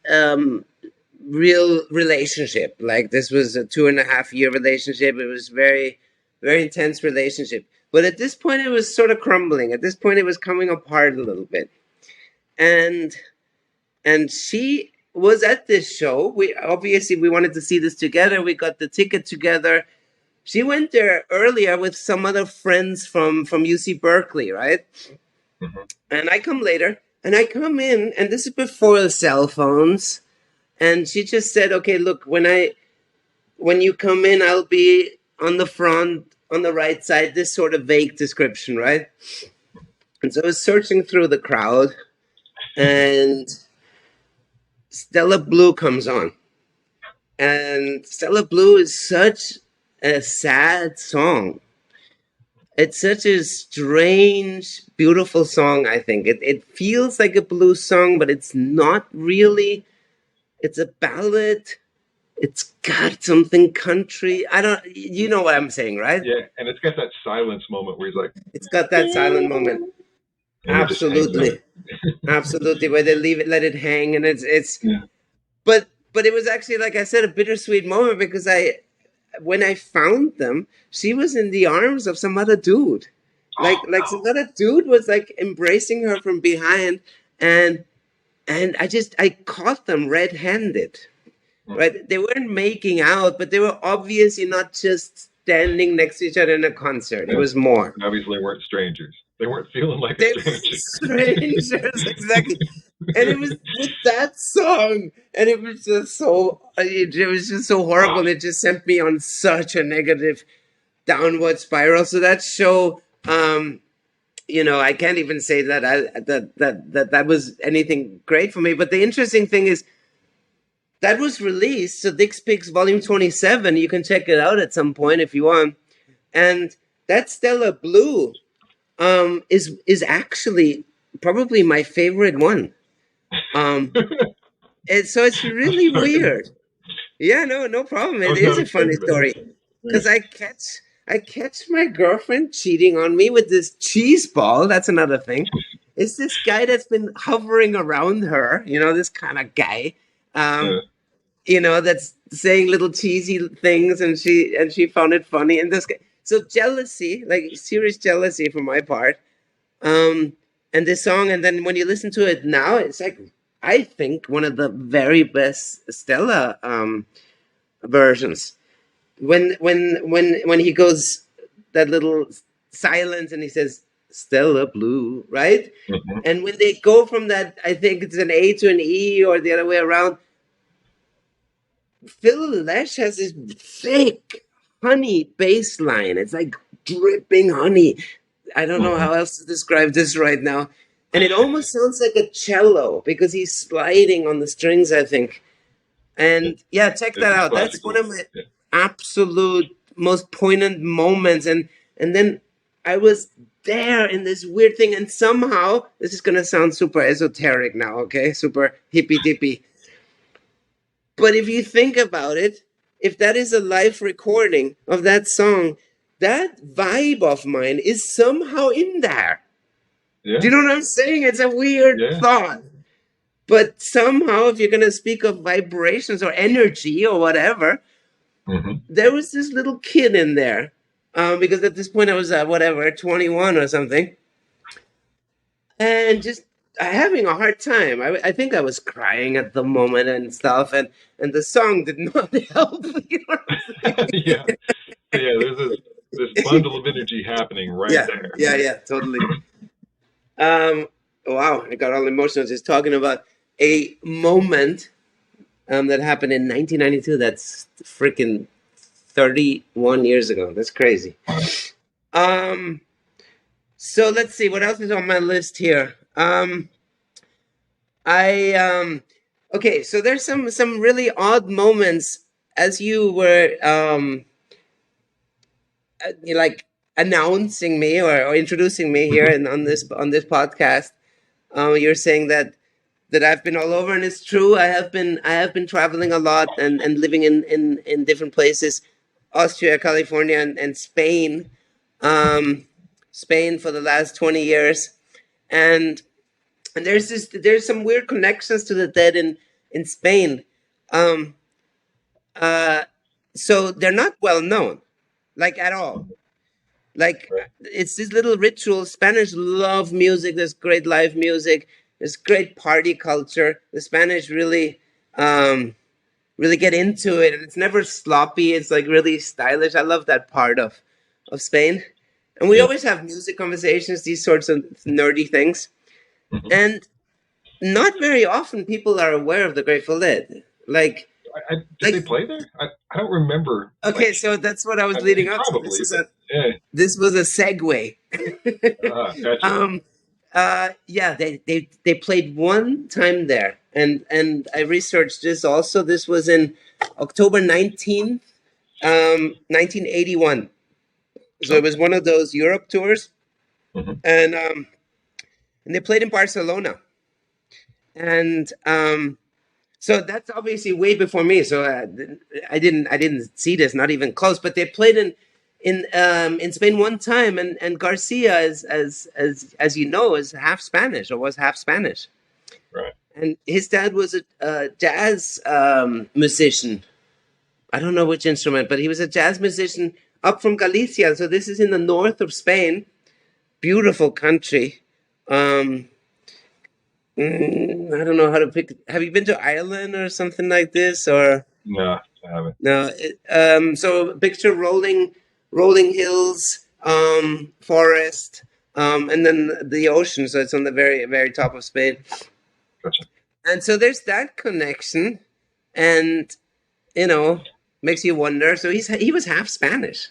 real relationship. Like, this was a 2.5-year relationship. It was very, very intense relationship. But at this point, it was sort of crumbling. At this point, it was coming apart a little bit. And she was at this show. We wanted to see this together. We got the ticket together. She went there earlier with some other friends from UC Berkeley, right? And I come later, and I come in, and this is before the cell phones. And she just said, "Okay, look, when you come in, I'll be on the front, on the right side." This sort of vague description, right? And so I was searching through the crowd, and Stella Blue comes on. And Stella Blue is such a sad song. It's such a strange, beautiful song, I think. It feels like a blues song, but it's not really. It's a ballad. It's got something country. You know what I'm saying, right? Yeah, and it's got that silence moment where he's like... It's got that silent moment. And it just hangs Absolutely, absolutely. Where they leave it, let it hang, and it's. Yeah. But it was actually, like I said, a bittersweet moment because when I found them, she was in the arms of some other dude. Like some other dude was like embracing her from behind, and I caught them red-handed. Right? They weren't making out, but they were obviously not just standing next to each other in a concert. It was more. Obviously weren't strangers. They weren't feeling like They strangers. strangers, exactly. And it was with that song, and it was just so horrible, and it just sent me on such a negative downward spiral. So that show, I can't even say that was anything great for me. But the interesting thing is that was released, so Dick's Pics Volume 27. You can check it out at some point if you want. And that Stella Blue is actually probably my favorite one. And so it's really weird. Yeah, no problem. It is a funny story because I catch my girlfriend cheating on me with this cheese ball. That's another thing. It's this guy that's been hovering around her. This kind of guy. That's saying little cheesy things, and she found it funny. And this guy, so jealousy, like serious jealousy from my part. And this song, and then when you listen to it now, it's like I think one of the very best Stella versions. When he goes that little silence and he says Stella Blue, right? Mm-hmm. And when they go from that, I think it's an A to an E or the other way around. Phil Lesh has this thick honey bass line. It's like dripping honey. I don't know how else to describe this right now. And it almost sounds like a cello because he's sliding on the strings, I think. And yeah, check that out. That's one of my absolute most poignant moments. And then I was there in this weird thing. And somehow, this is going to sound super esoteric now, okay? Super hippie dippy. But if you think about it, if that is a live recording of that song, that vibe of mine is somehow in there. Yeah. Do you know what I'm saying? It's a weird thought. But somehow, if you're going to speak of vibrations or energy or whatever, there was this little kid in there. Because at this point I was, 21 or something. And just having a hard time. I think I was crying at the moment and stuff. And the song did not help. You know what I'm saying? Yeah, there's this bundle of energy happening right there. Yeah, totally. Wow, I got all emotional just talking about a moment that happened in 1992. That's freaking 31 years ago. That's crazy. So let's see what else is on my list here. Okay, so there's some really odd moments as you were like announcing me or introducing me here and on this podcast. You're saying that I've been all over, and it's true. I have been traveling a lot and living in different places, Austria, California, and Spain. Spain for the last 20 years, and there's some weird connections to the dead in Spain. So they're not well known, like at all. Like it's this little ritual. Spanish love music. There's great live music. There's great party culture. The Spanish really get into it, and it's never sloppy. It's like really stylish. I love that part of Spain. And we always have music conversations, these sorts of nerdy things. And not very often people are aware of the Grateful Dead. Like, did they play there? I don't remember. Okay, so that's what I was leading up to. This was a segue. Gotcha. They played one time there, and I researched this also. This was in October 19th, 1981. So it was one of those Europe tours, and they played in Barcelona, and so that's obviously way before me. So I didn't see this, not even close. But they played in Spain one time, and Garcia is as you know is half Spanish, or was half Spanish. Right. And his dad was a jazz musician. I don't know which instrument, but he was a jazz musician up from Galicia. So this is in the north of Spain. Beautiful country. I don't know how to pick. Have you been to Ireland or something like this? Or No, I haven't. no. So picture rolling hills, forest, and then the ocean. So it's on the very, very top of Spain. Gotcha. And so there's that connection, and makes you wonder. So he was half Spanish.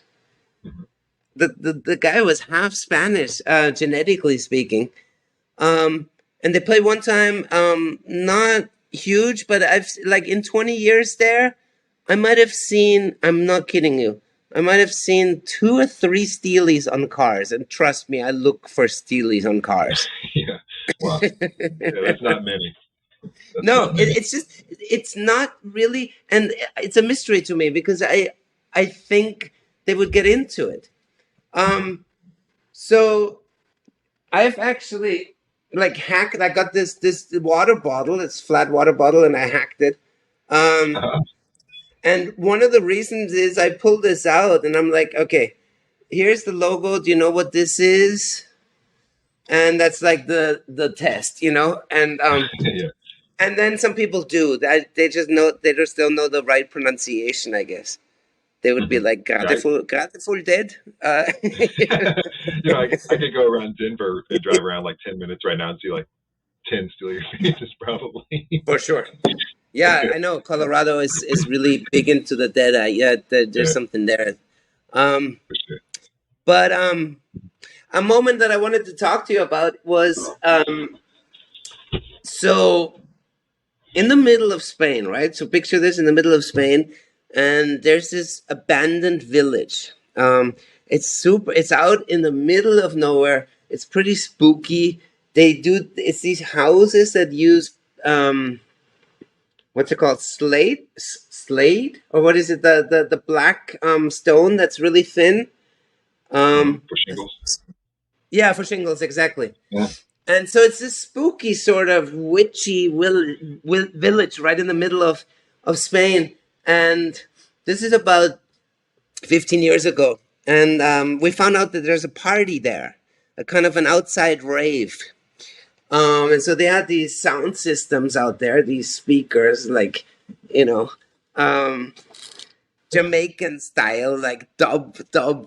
The guy was half Spanish, genetically speaking. And they played one time, not huge, but I've in 20 years there, I might have seen. I'm not kidding you. I might have seen 2 or 3 Steelies on cars, and trust me, I look for Steelies on cars. Yeah. Wow. Yeah, that's not many. No, it's not really, and it's a mystery to me because I think they would get into it. So I've actually hacked. I got this water bottle, this flat water bottle, and I hacked it. And one of the reasons is I pulled this out, and I'm like, okay, here's the logo. Do you know what this is? And that's the test, and Yeah. And then some people do. They just don't know the right pronunciation, I guess. They would be like, Grateful Dead. I could go around Denver and drive around 10 minutes right now and see 10 Steely faces probably. For sure. Yeah, I know. Colorado is really big into the Deadeye. Yeah, there's something there. For sure. But a moment that I wanted to talk to you about was so in the middle of Spain, right? So picture this in the middle of Spain, and there's this abandoned village. It's out in the middle of nowhere. It's pretty spooky. It's these houses that use what's it called? Slate? Or what is it? The black stone that's really thin. For shingles. Yeah, for shingles, exactly. Yeah. And so it's this spooky sort of witchy village right in the middle of Spain. And this is about 15 years ago. And we found out that there's a party there, a kind of an outside rave. And so they had these sound systems out there, these speakers, Jamaican style, dub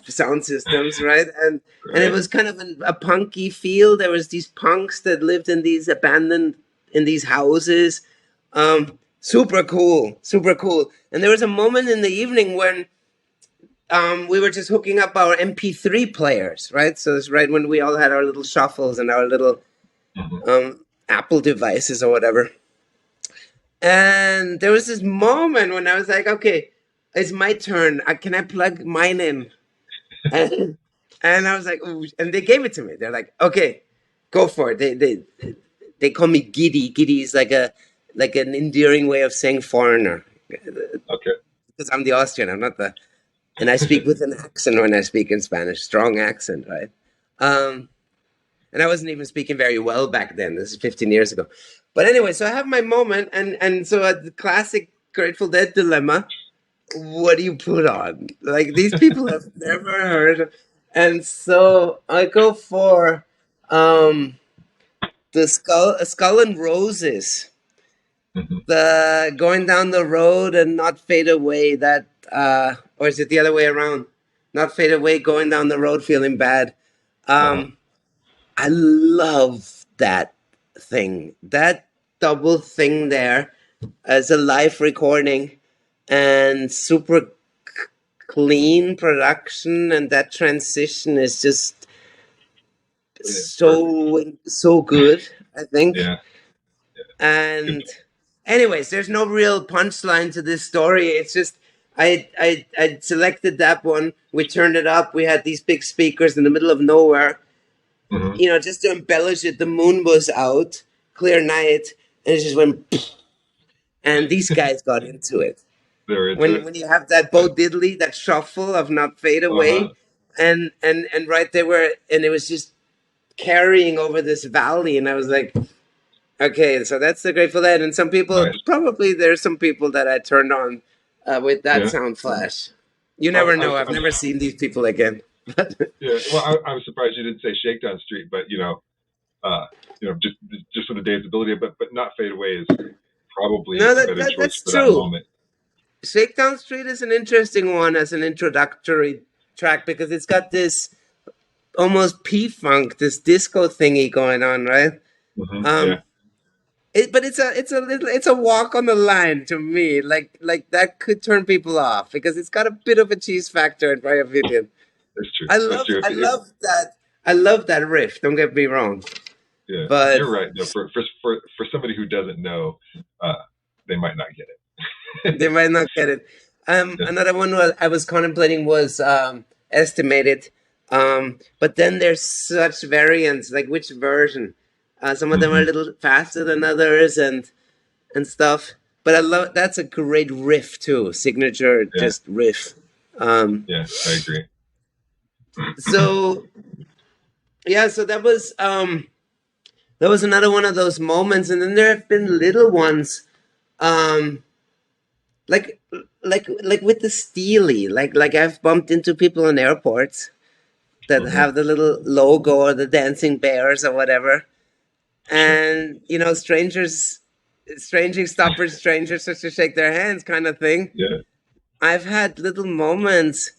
sound systems, right? And it was kind of a punky feel. There was these punks that lived in these houses. Super cool. And there was a moment in the evening when we were just hooking up our MP3 players, right? So it's right when we all had our little shuffles and our little Apple devices or whatever. And there was this moment when I was like, okay, it's my turn. Can I plug mine in? And I was like, ooh, and they gave it to me. They're like, okay, go for it. They call me Giddy. Giddy is like an endearing way of saying foreigner. Okay. Because I'm the Austrian. I'm not and I speak with an accent when I speak in Spanish, strong accent, right? And I wasn't even speaking very well back then. This is 15 years ago. But anyway, so I have my moment, and so the classic Grateful Dead dilemma. What do you put on? These people have never heard. And so I go for the Skull and Roses. The Going Down the Road and Not Fade Away. That or is it the other way around? Not Fade Away, Going Down the Road, Feeling Bad. I love that thing. That double thing there as a live recording. And super clean production, and that transition is just so good, I think. Yeah. And anyways, there's no real punchline to this story. It's just I selected that one. We turned it up. We had these big speakers in the middle of nowhere. Just to embellish it. The moon was out, clear night, and it just went. And these guys got into it. They're into when you have that Bo Diddley, that shuffle of Not Fade Away, and right they were, and it was just carrying over this valley, and I was like, okay, so that's the Grateful Dead. And some people, Nice. probably there's some people that I turned on with that sound flash. You never know. I've never seen these people again. Yeah, well, I was surprised you didn't say Shakedown Street, but just for the Dave's ability, but Not Fade Away is probably No, a better choice that's for true. that moment. Shakedown Street is an interesting one as an introductory track because it's got this almost P-funk, this disco thingy going on, right? Yeah. But it's a walk on the line to me. Like that could turn people off because it's got a bit of a cheese factor in my opinion. That's true. I love that riff. Don't get me wrong. Yeah, but you're right. No, for somebody who doesn't know, they might not get it. They might not get it. Another one I was contemplating was Estimated. But then there's such variants, like which version. Some of them are a little faster than others and stuff. But I love that's a great riff too, signature just riff. Yeah, I agree. So that was another one of those moments, and then there have been little ones, like with the Steely, like I've bumped into people in airports that have the little logo or the dancing bears or whatever, and strangers stop for strangers just to shake their hands, kind of thing. Yeah, I've had little moments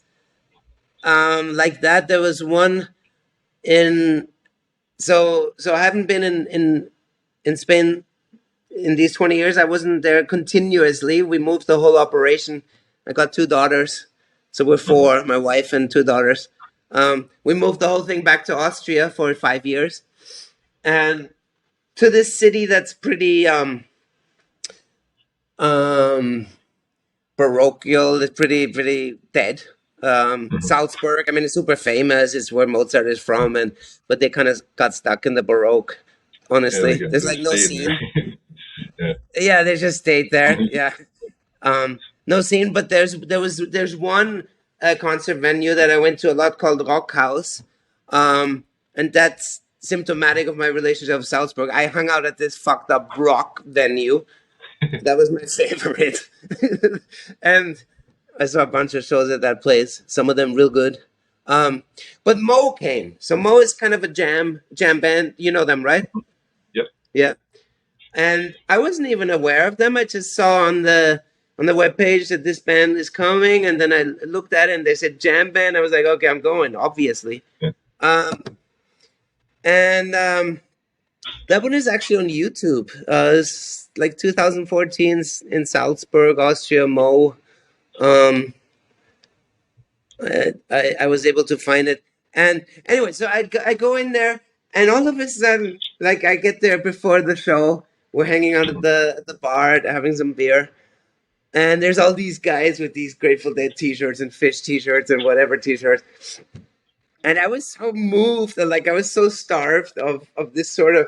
like that. There was one in. So I haven't been in Spain in these 20 years. I wasn't there continuously. We moved the whole operation. I got 2 daughters. So we're 4, my wife and 2 daughters. We moved the whole thing back to Austria for 5 years. And to this city that's pretty parochial, it's pretty dead. Salzburg, I mean, it's super famous. It's where Mozart is from, but they kind of got stuck in the Baroque. Honestly, there's like no scene. Yeah, they just stayed there. Yeah, no scene. But there's one concert venue that I went to a lot called Rock House, and that's symptomatic of my relationship with Salzburg. I hung out at this fucked up rock venue. That was my favorite, and I saw a bunch of shows at that place, some of them real good. But Mo came. So Mo is kind of a jam band. You know them, right? Yep. Yeah. And I wasn't even aware of them. I just saw on the webpage that this band is coming, and then I looked at it and they said jam band. I was like, okay, I'm going, obviously. Yeah. That one is actually on YouTube. It's like 2014 in Salzburg, Austria, Mo. I was able to find it, and anyway, so I go in there, and all of a sudden, like I get there before the show, we're hanging out at the bar, having some beer, and there's all these guys with these Grateful Dead T-shirts and Fish T-shirts and whatever T-shirts, and I was so moved, and like I was so starved of this sort of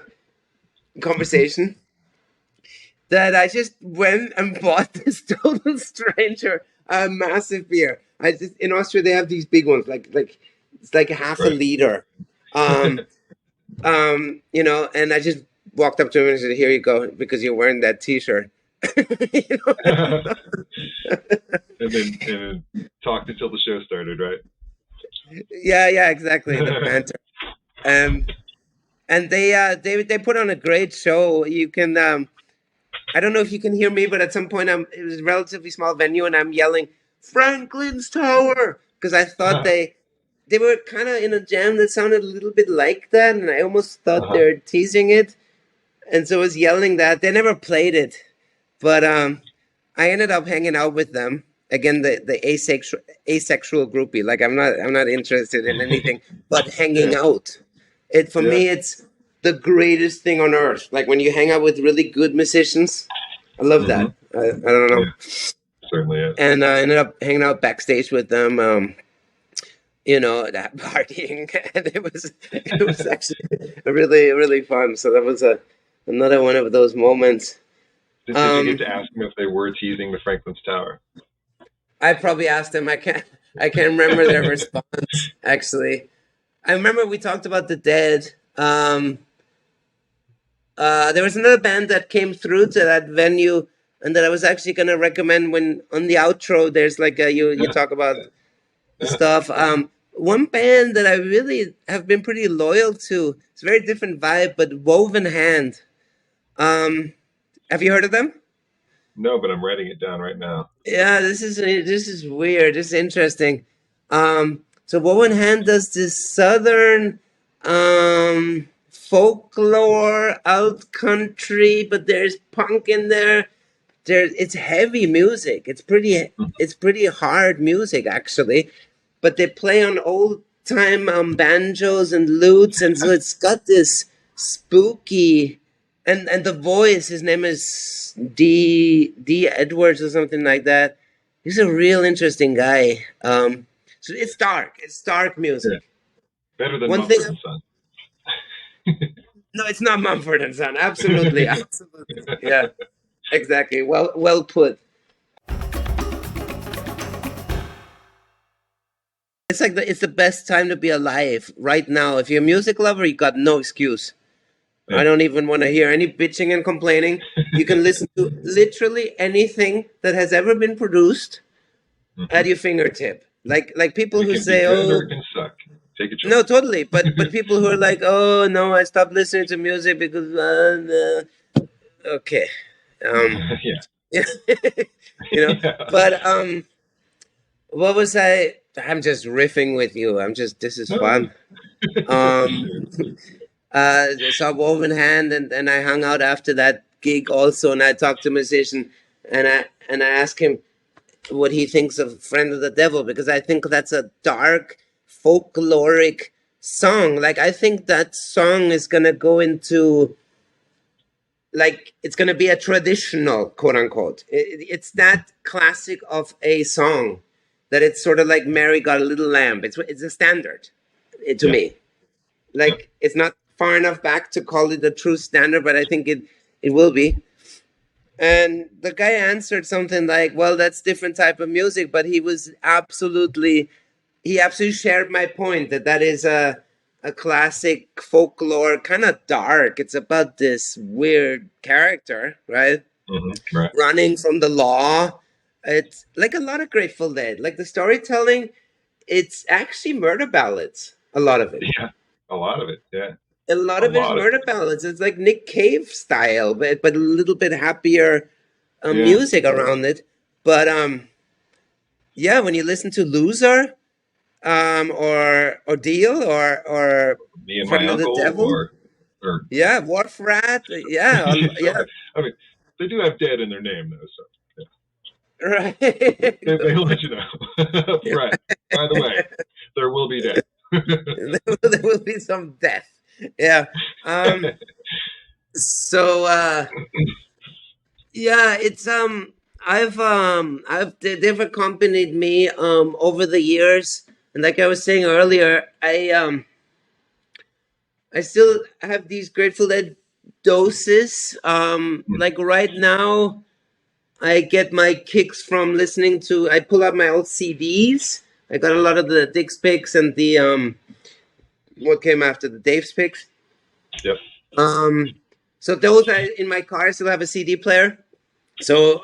conversation that I just went and bought this total stranger a massive beer. In Austria they have these big ones, like it's like half a liter, and I just walked up to him and said, "Here you go, because you're wearing that T-shirt." and then talked until the show started, right? Yeah, exactly. The banter, and they put on a great show. You can I don't know if you can hear me, but at some point it was a relatively small venue, and I'm yelling Franklin's Tower because I thought they were kind of in a jam that sounded a little bit like that, and I almost thought they were teasing it, and so I was yelling that. They never played it, but I ended up hanging out with them again. The asexual groupie, like I'm not interested in anything but hanging out. For me, it's the greatest thing on earth. Like when you hang out with really good musicians, I love that. I don't know. Yeah. Certainly is. And I ended up hanging out backstage with them, that partying, and it was actually really, really fun. So that was another one of those moments. Did you get to ask them if they were teasing the Franklin's Tower? I probably asked them. I can't remember their response. Actually, I remember we talked about the Dead. There was another band that came through to that venue, and that I was actually going to recommend when on the outro. There's like you talk about stuff. One band that I really have been pretty loyal to. It's a very different vibe, but Woven Hand. Have you heard of them? No, but I'm writing it down right now. Yeah, this is weird. This is interesting. So Woven Hand does this southern folklore, alt country, but there's punk in there. It's heavy music. It's pretty hard music actually, but they play on old time banjos and lutes, and so it's got this spooky. And the voice, his name is D Edwards or something like that. He's a real interesting guy. So it's dark. It's dark music. Yeah. Better than Mumford and Son. No, it's not Mumford and Son. Absolutely, absolutely. Yeah, exactly. Well put. It's like it's the best time to be alive right now. If you're a music lover, you got no excuse. Yeah. I don't even want to hear any bitching and complaining. You can listen to literally anything that has ever been produced at your fingertip. Like people who say, "Oh, it can suck." Take a choice. No, totally. But people who are like, "Oh no, I stopped listening to music because okay, yeah, you know." Yeah. But what was I? I'm just riffing with you. This is fun. Saw Woven Hand, and I hung out after that gig also, and I talked to a musician, and I asked him what he thinks of Friend of the Devil, because I think that's a dark folkloric song. Like, I think that song is gonna go into, like, it's gonna be a traditional, quote unquote. It's that classic of a song that it's sort of like Mary Got a Little Lamb. It's a standard to me. Like, it's not far enough back to call it a true standard, but I think it will be. And the guy answered something like, well, that's different type of music, but he absolutely shared my point that is a classic folklore, kind of dark. It's about this weird character, right? Mm-hmm, right? Running from the law. It's like a lot of Grateful Dead. Like the storytelling, it's actually murder ballads, a lot of it. Yeah. A lot of it, yeah. A lot of it is murder ballads. It's like Nick Cave style, but a little bit happier music around it. But yeah, when you listen to Loser, or Deal, or Me and My Uncle, the Devil, or yeah, Wharf Rat, yeah, yeah. I mean, they do have Dead in their name though, so. Yeah. Right. they let you know. Right. By the way, there will be death. There will be some death. Yeah. So yeah, it's they've accompanied me over the years, and like I was saying earlier, I still have these Grateful Dead doses. Like right now, I get my kicks from listening to. I pull out my old CDs. I got a lot of the Dick's Picks and the what came after the Dave's Picks. Yep. So those are in my car. I still have a CD player. So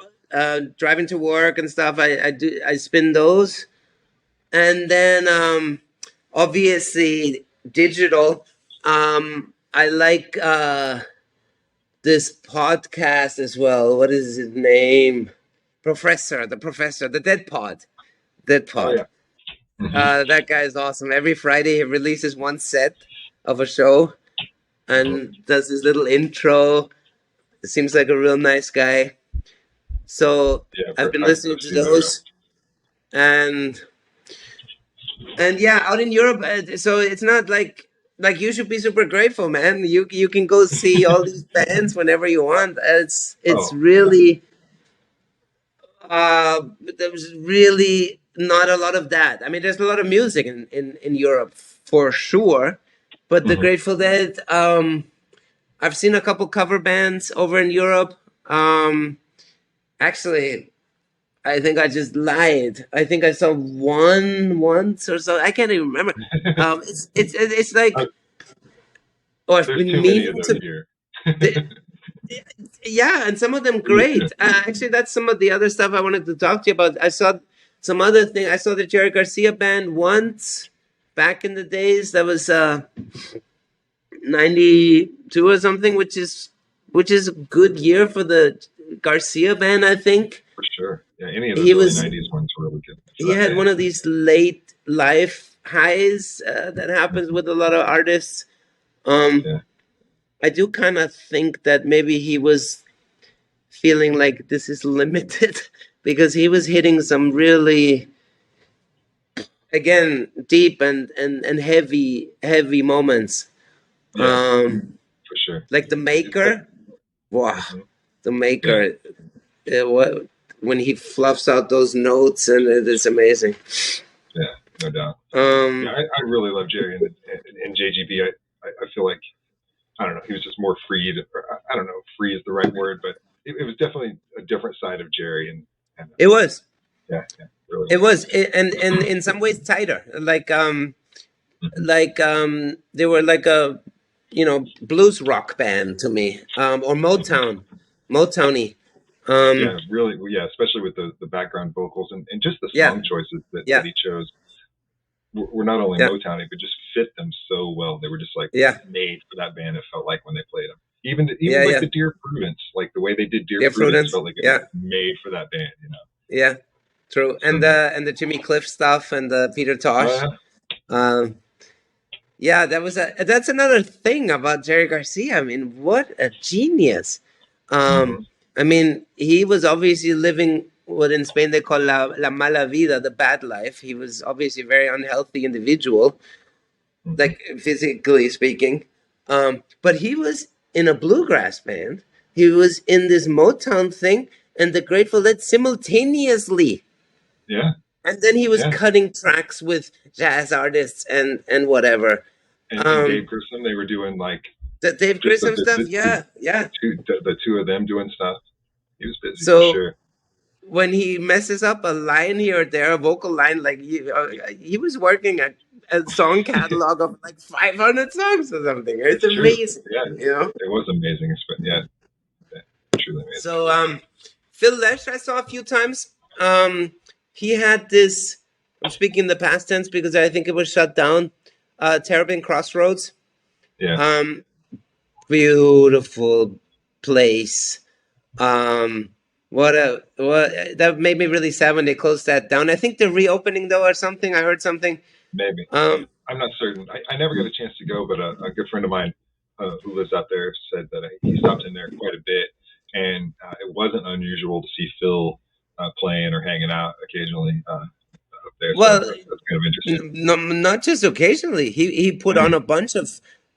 driving to work and stuff, I spin those, and then obviously digital. I like this podcast as well. What is his name? The Dead Pod. Oh, yeah. That guy is awesome. Every Friday he releases one set of a show and does his little intro. It seems like a real nice guy. So yeah, I've been listening to those, and yeah, out in Europe. So it's not like you should be super grateful, man. You can go see all these bands whenever you want. It's really there's really not a lot of that. I mean, there's a lot of music in Europe for sure, but the Grateful Dead. I've seen a couple cover bands over in Europe. Actually, I think I just lied. I think I saw one once or so. I can't even remember. It's Uh, like, oh, I've There's been too many of meaning those to. here. Yeah, and some of them Me too. great. Actually, that's some of the other stuff I wanted to talk to you about. I saw some other thing. I saw the Jerry Garcia band once back in the days. That was 92 or something, which is a good year for the Garcia band, I think. For sure. Yeah, any of He those early was 90s ones were really good. he had one of these late life highs that happens with a lot of artists. Yeah. I do kind of think that maybe he was feeling like this is limited because he was hitting some really, again, deep and heavy moments. Yeah. For sure. Like the Maker. Wow. Mhm. The Maker. When he fluffs out those notes, and it's amazing. Yeah, no doubt. Yeah, I really love Jerry and JGB. I feel like, I don't know, he was just more free. I don't know if free is the right word, but it was definitely a different side of Jerry. And It was. Yeah, really. It was, and in some ways tighter. Like they were like a, blues rock band to me, or Motowny. Yeah, really. Yeah, especially with the background vocals and just the song choices that he chose were not only Motowny, but just fit them so well. They were just like made for that band. It felt like when they played them. Even like the Dear Prudence, like the way they did Dear Prudence felt like it was made for that band. Yeah, true. And the Jimmy Cliff stuff and the Peter Tosh. Yeah, that's another thing about Jerry Garcia. I mean, what a genius. I mean, he was obviously living what in Spain they call la mala vida, the bad life. He was obviously a very unhealthy individual, like physically speaking. But he was in a bluegrass band. He was in this Motown thing and the Grateful Dead simultaneously. Yeah. And then he was cutting tracks with jazz artists and whatever. And Dave Grissom, they were doing like the Dave Grissom stuff. The two of them doing stuff. He was busy so, for sure. When he messes up a line here or there, a vocal line, like he was working at a song catalog of like 500 songs or something. It's amazing. Yeah, it was amazing. Yeah, truly amazing. So Phil Lesh, I saw a few times. He had this. I'm speaking in the past tense because I think it was shut down. Terrapin Crossroads. Yeah. Beautiful place. What that made me really sad when they closed that down. I think they're reopening though or something. I heard something. Maybe. I'm not certain. I never got a chance to go, but a good friend of mine who lives out there said that he stopped in there quite a bit, and it wasn't unusual to see Phil playing or hanging out occasionally up there. Well, so that's kind of interesting. Not just occasionally. He put on a bunch of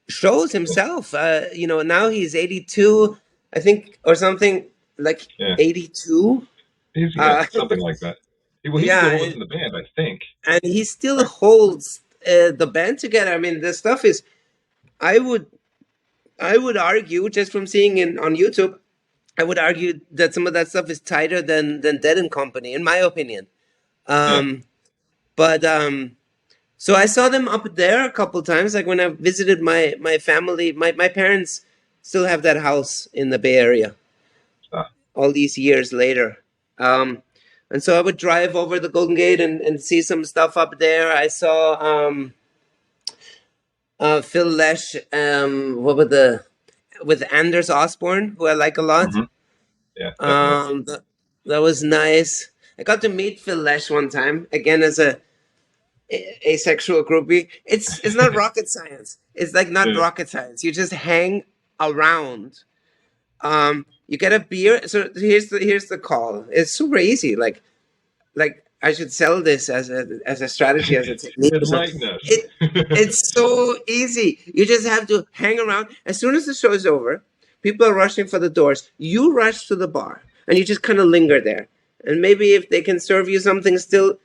shows himself. Now he's 82, I think, or something. Like 82? He's something like that. He still was in the band, I think. And he still holds the band together. I mean, the stuff is, I would argue, just from seeing it on YouTube, I would argue that some of that stuff is tighter than Dead and Company, in my opinion. But so I saw them up there a couple times, like when I visited my family. My parents still have that house in the Bay Area. All these years later. And so I would drive over the Golden Gate and see some stuff up there. I saw Phil Lesh with Anders Osborne, who I like a lot. Mm-hmm. Yeah. That was nice. I got to meet Phil Lesh one time, again as a asexual groupie. It's not rocket science. It's like not rocket science. You just hang around. You get a beer. So here's the call. It's super easy. Like I should sell this as a strategy, as a technique. It's so easy. You just have to hang around. As soon as the show is over, people are rushing for the doors. You rush to the bar and you just kind of linger there. And maybe if they can serve you something, still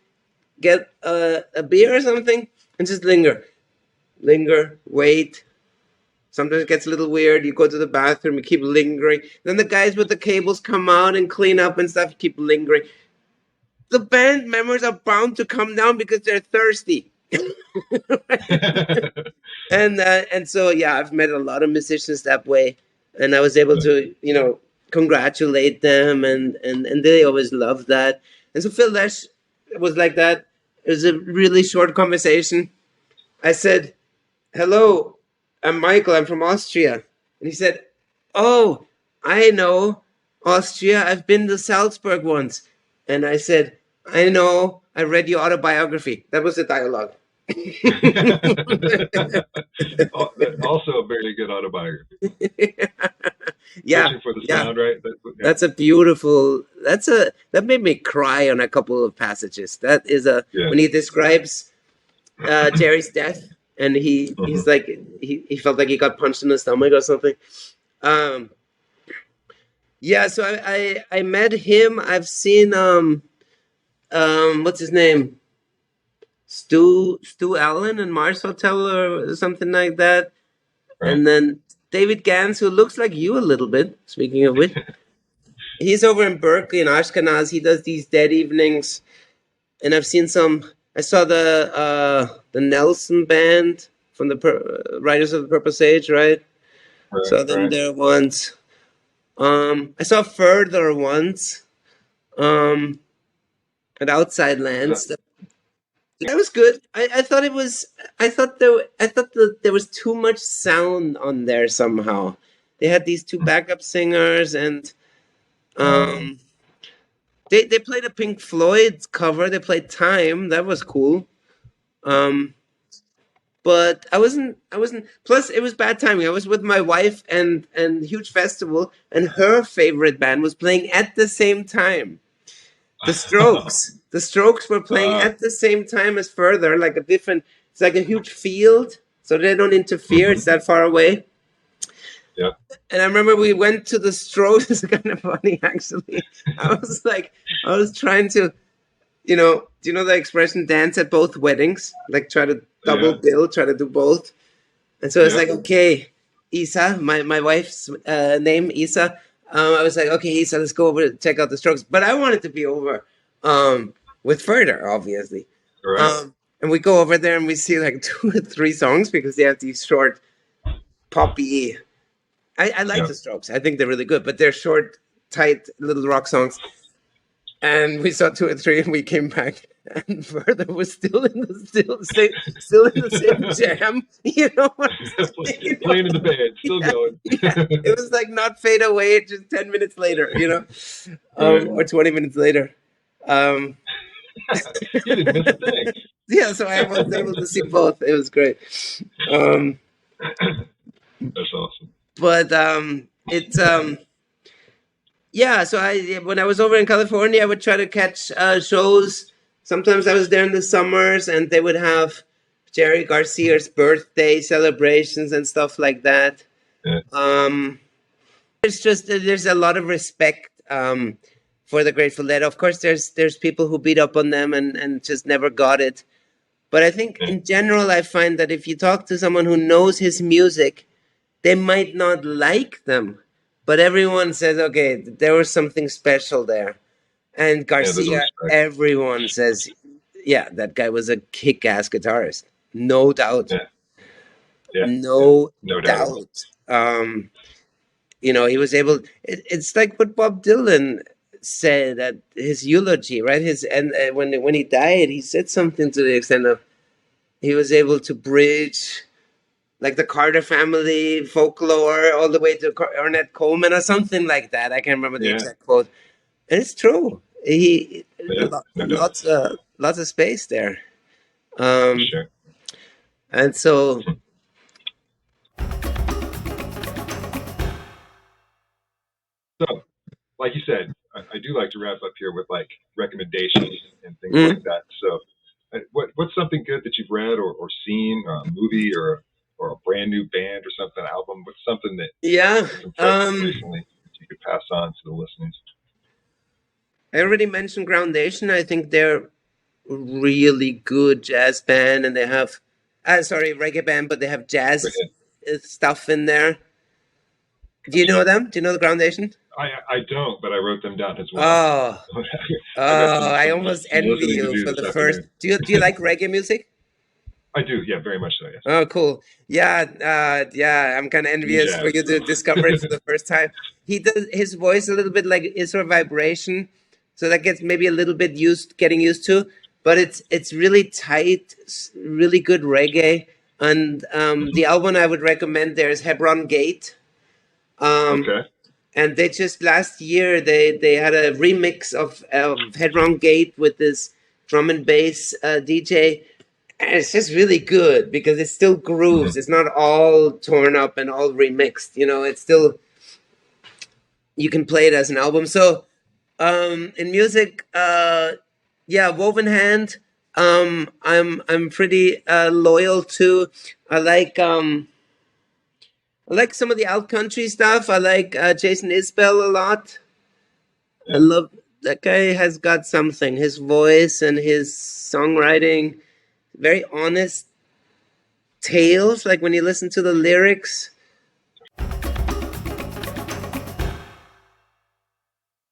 get a beer or something and just linger, wait. Sometimes it gets a little weird. You go to the bathroom, you keep lingering. Then the guys with the cables come out and clean up and stuff. You keep lingering. the band members are bound to come down because they're thirsty. And so I've met a lot of musicians that way, and I was able to congratulate them, and they always loved that. And so Phil Lesh was like that. It was a really short conversation. I said, "Hello, I'm Michael. I'm from Austria," and he said, "Oh, I know Austria. I've been to Salzburg once." And I said, "I know. I read your autobiography." That was the dialogue. Also a very good autobiography. Yeah, Searching for the sound, right? That's a beautiful. That made me cry on a couple of passages. That is when he describes Jerry's death, and he's like he felt like he got punched in the stomach or something. So I met him. I've seen what's his name? Stu Allen in Mars Hotel or something like that. Right. And then David Gans, who looks like you a little bit, speaking of which. He's over in Berkeley in Ashkenaz. He does these dead evenings. And I've seen I saw the Nelson Band from the Riders of the Purple Sage, right? Saw them there once. I saw Further once at Outside Lands. That was good. I thought it was. I thought there was too much sound on there somehow. They had these two backup singers, and they played a Pink Floyd cover. They played Time. That was cool. But I wasn't. Plus, it was bad timing. I was with my wife and huge festival, and her favorite band was playing at the same time. The Strokes. The Strokes were playing at the same time as Further, it's like a huge field, so they don't interfere. It's that far away. Yeah. And I remember we went to the Strokes. It's kind of funny, actually. I was trying to, do you know the expression dance at both weddings? Like try to double bill, try to do both. And so it's like, okay, Isa, my wife's name, Isa. I was like, okay, Isa, let's go over to check out the Strokes. But I wanted to be over with Further, obviously. Right. And we go over there and we see like 2 or 3 songs because they have these short, poppy. I like the Strokes. I think they're really good, but they're short, tight little rock songs. And we saw 2 or 3, and we came back, and Further was still in the same jam. Playing in the band, still going. It was like not fade away, just 10 minutes later, or 20 minutes later. You didn't miss a thing. Yeah, so I was able to see both. It was great. That's awesome. But it's so when I was over in California, I would try to catch shows. Sometimes I was there in the summers, and they would have Jerry Garcia's birthday celebrations and stuff like that. Yeah. There's a lot of respect for the Grateful Dead. Of course, there's people who beat up on them and just never got it. But I think in general, I find that if you talk to someone who knows his music, they might not like them, but everyone says, okay, there was something special there. And Garcia, everyone says, that guy was a kick-ass guitarist. No doubt. No doubt. He was able, it's like what Bob Dylan said at his eulogy, right? When he died, he said something to the extent of he was able to bridge like the Carter family folklore all the way to Ornette Coleman or something like that. I can't remember the exact quote. And it's true. Lots of space there. Sure. And so... So, like you said, I do like to wrap up here with like recommendations and things like that. So, what's something good that you've read or seen, a movie or a brand new band or something, album? What's something that recently that you could pass on to the listeners? I already mentioned Groundation. I think they're really good jazz band, and they have reggae band, but they have jazz stuff in there. Do you know them? Do you know the Groundation? I don't, but I wrote them down as well. Oh, I got I almost some envy listening to you do for this the first. afternoon. Do you like reggae music? I do, yeah, very much so, yes. Oh, cool. Yeah, I'm kind of envious for Jazz. you to discover it for the first time. He does his voice a little bit like is a vibration, so that gets maybe a little bit getting used to. But it's really tight, really good reggae. And the album I would recommend there is Hebron Gate. Okay. And they just last year they had a remix of Hebron Gate with this drum and bass DJ. And it's just really good because it still grooves. It's not all torn up and all remixed. You know, it's still, you can play it as an album. So in music, yeah, Woven Hand, I'm pretty loyal to. I like some of the alt country stuff. I like Jason Isbell a lot. I love that guy. Has got something. His voice and his songwriting, very honest tales. Like when you listen to the lyrics.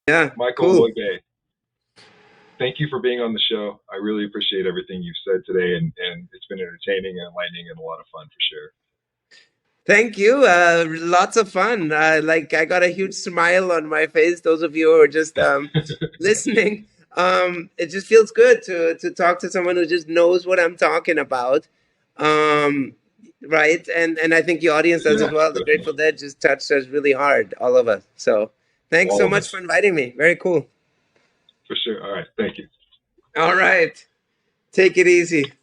Yeah, Michael cool. Leube, thank you for being on the show. I really appreciate everything you've said today, and it's been entertaining and enlightening and a lot of fun for sure. Thank you. Lots of fun. Like I got a huge smile on my face. Those of you who are just listening, it just feels good to talk to someone who just knows what I'm talking about. Right. And I think the audience does as well. The Grateful Dead just touched us really hard, all of us. So thanks All so of much us. for inviting me. Very cool. For sure. All right. Thank you. All right. Take it easy.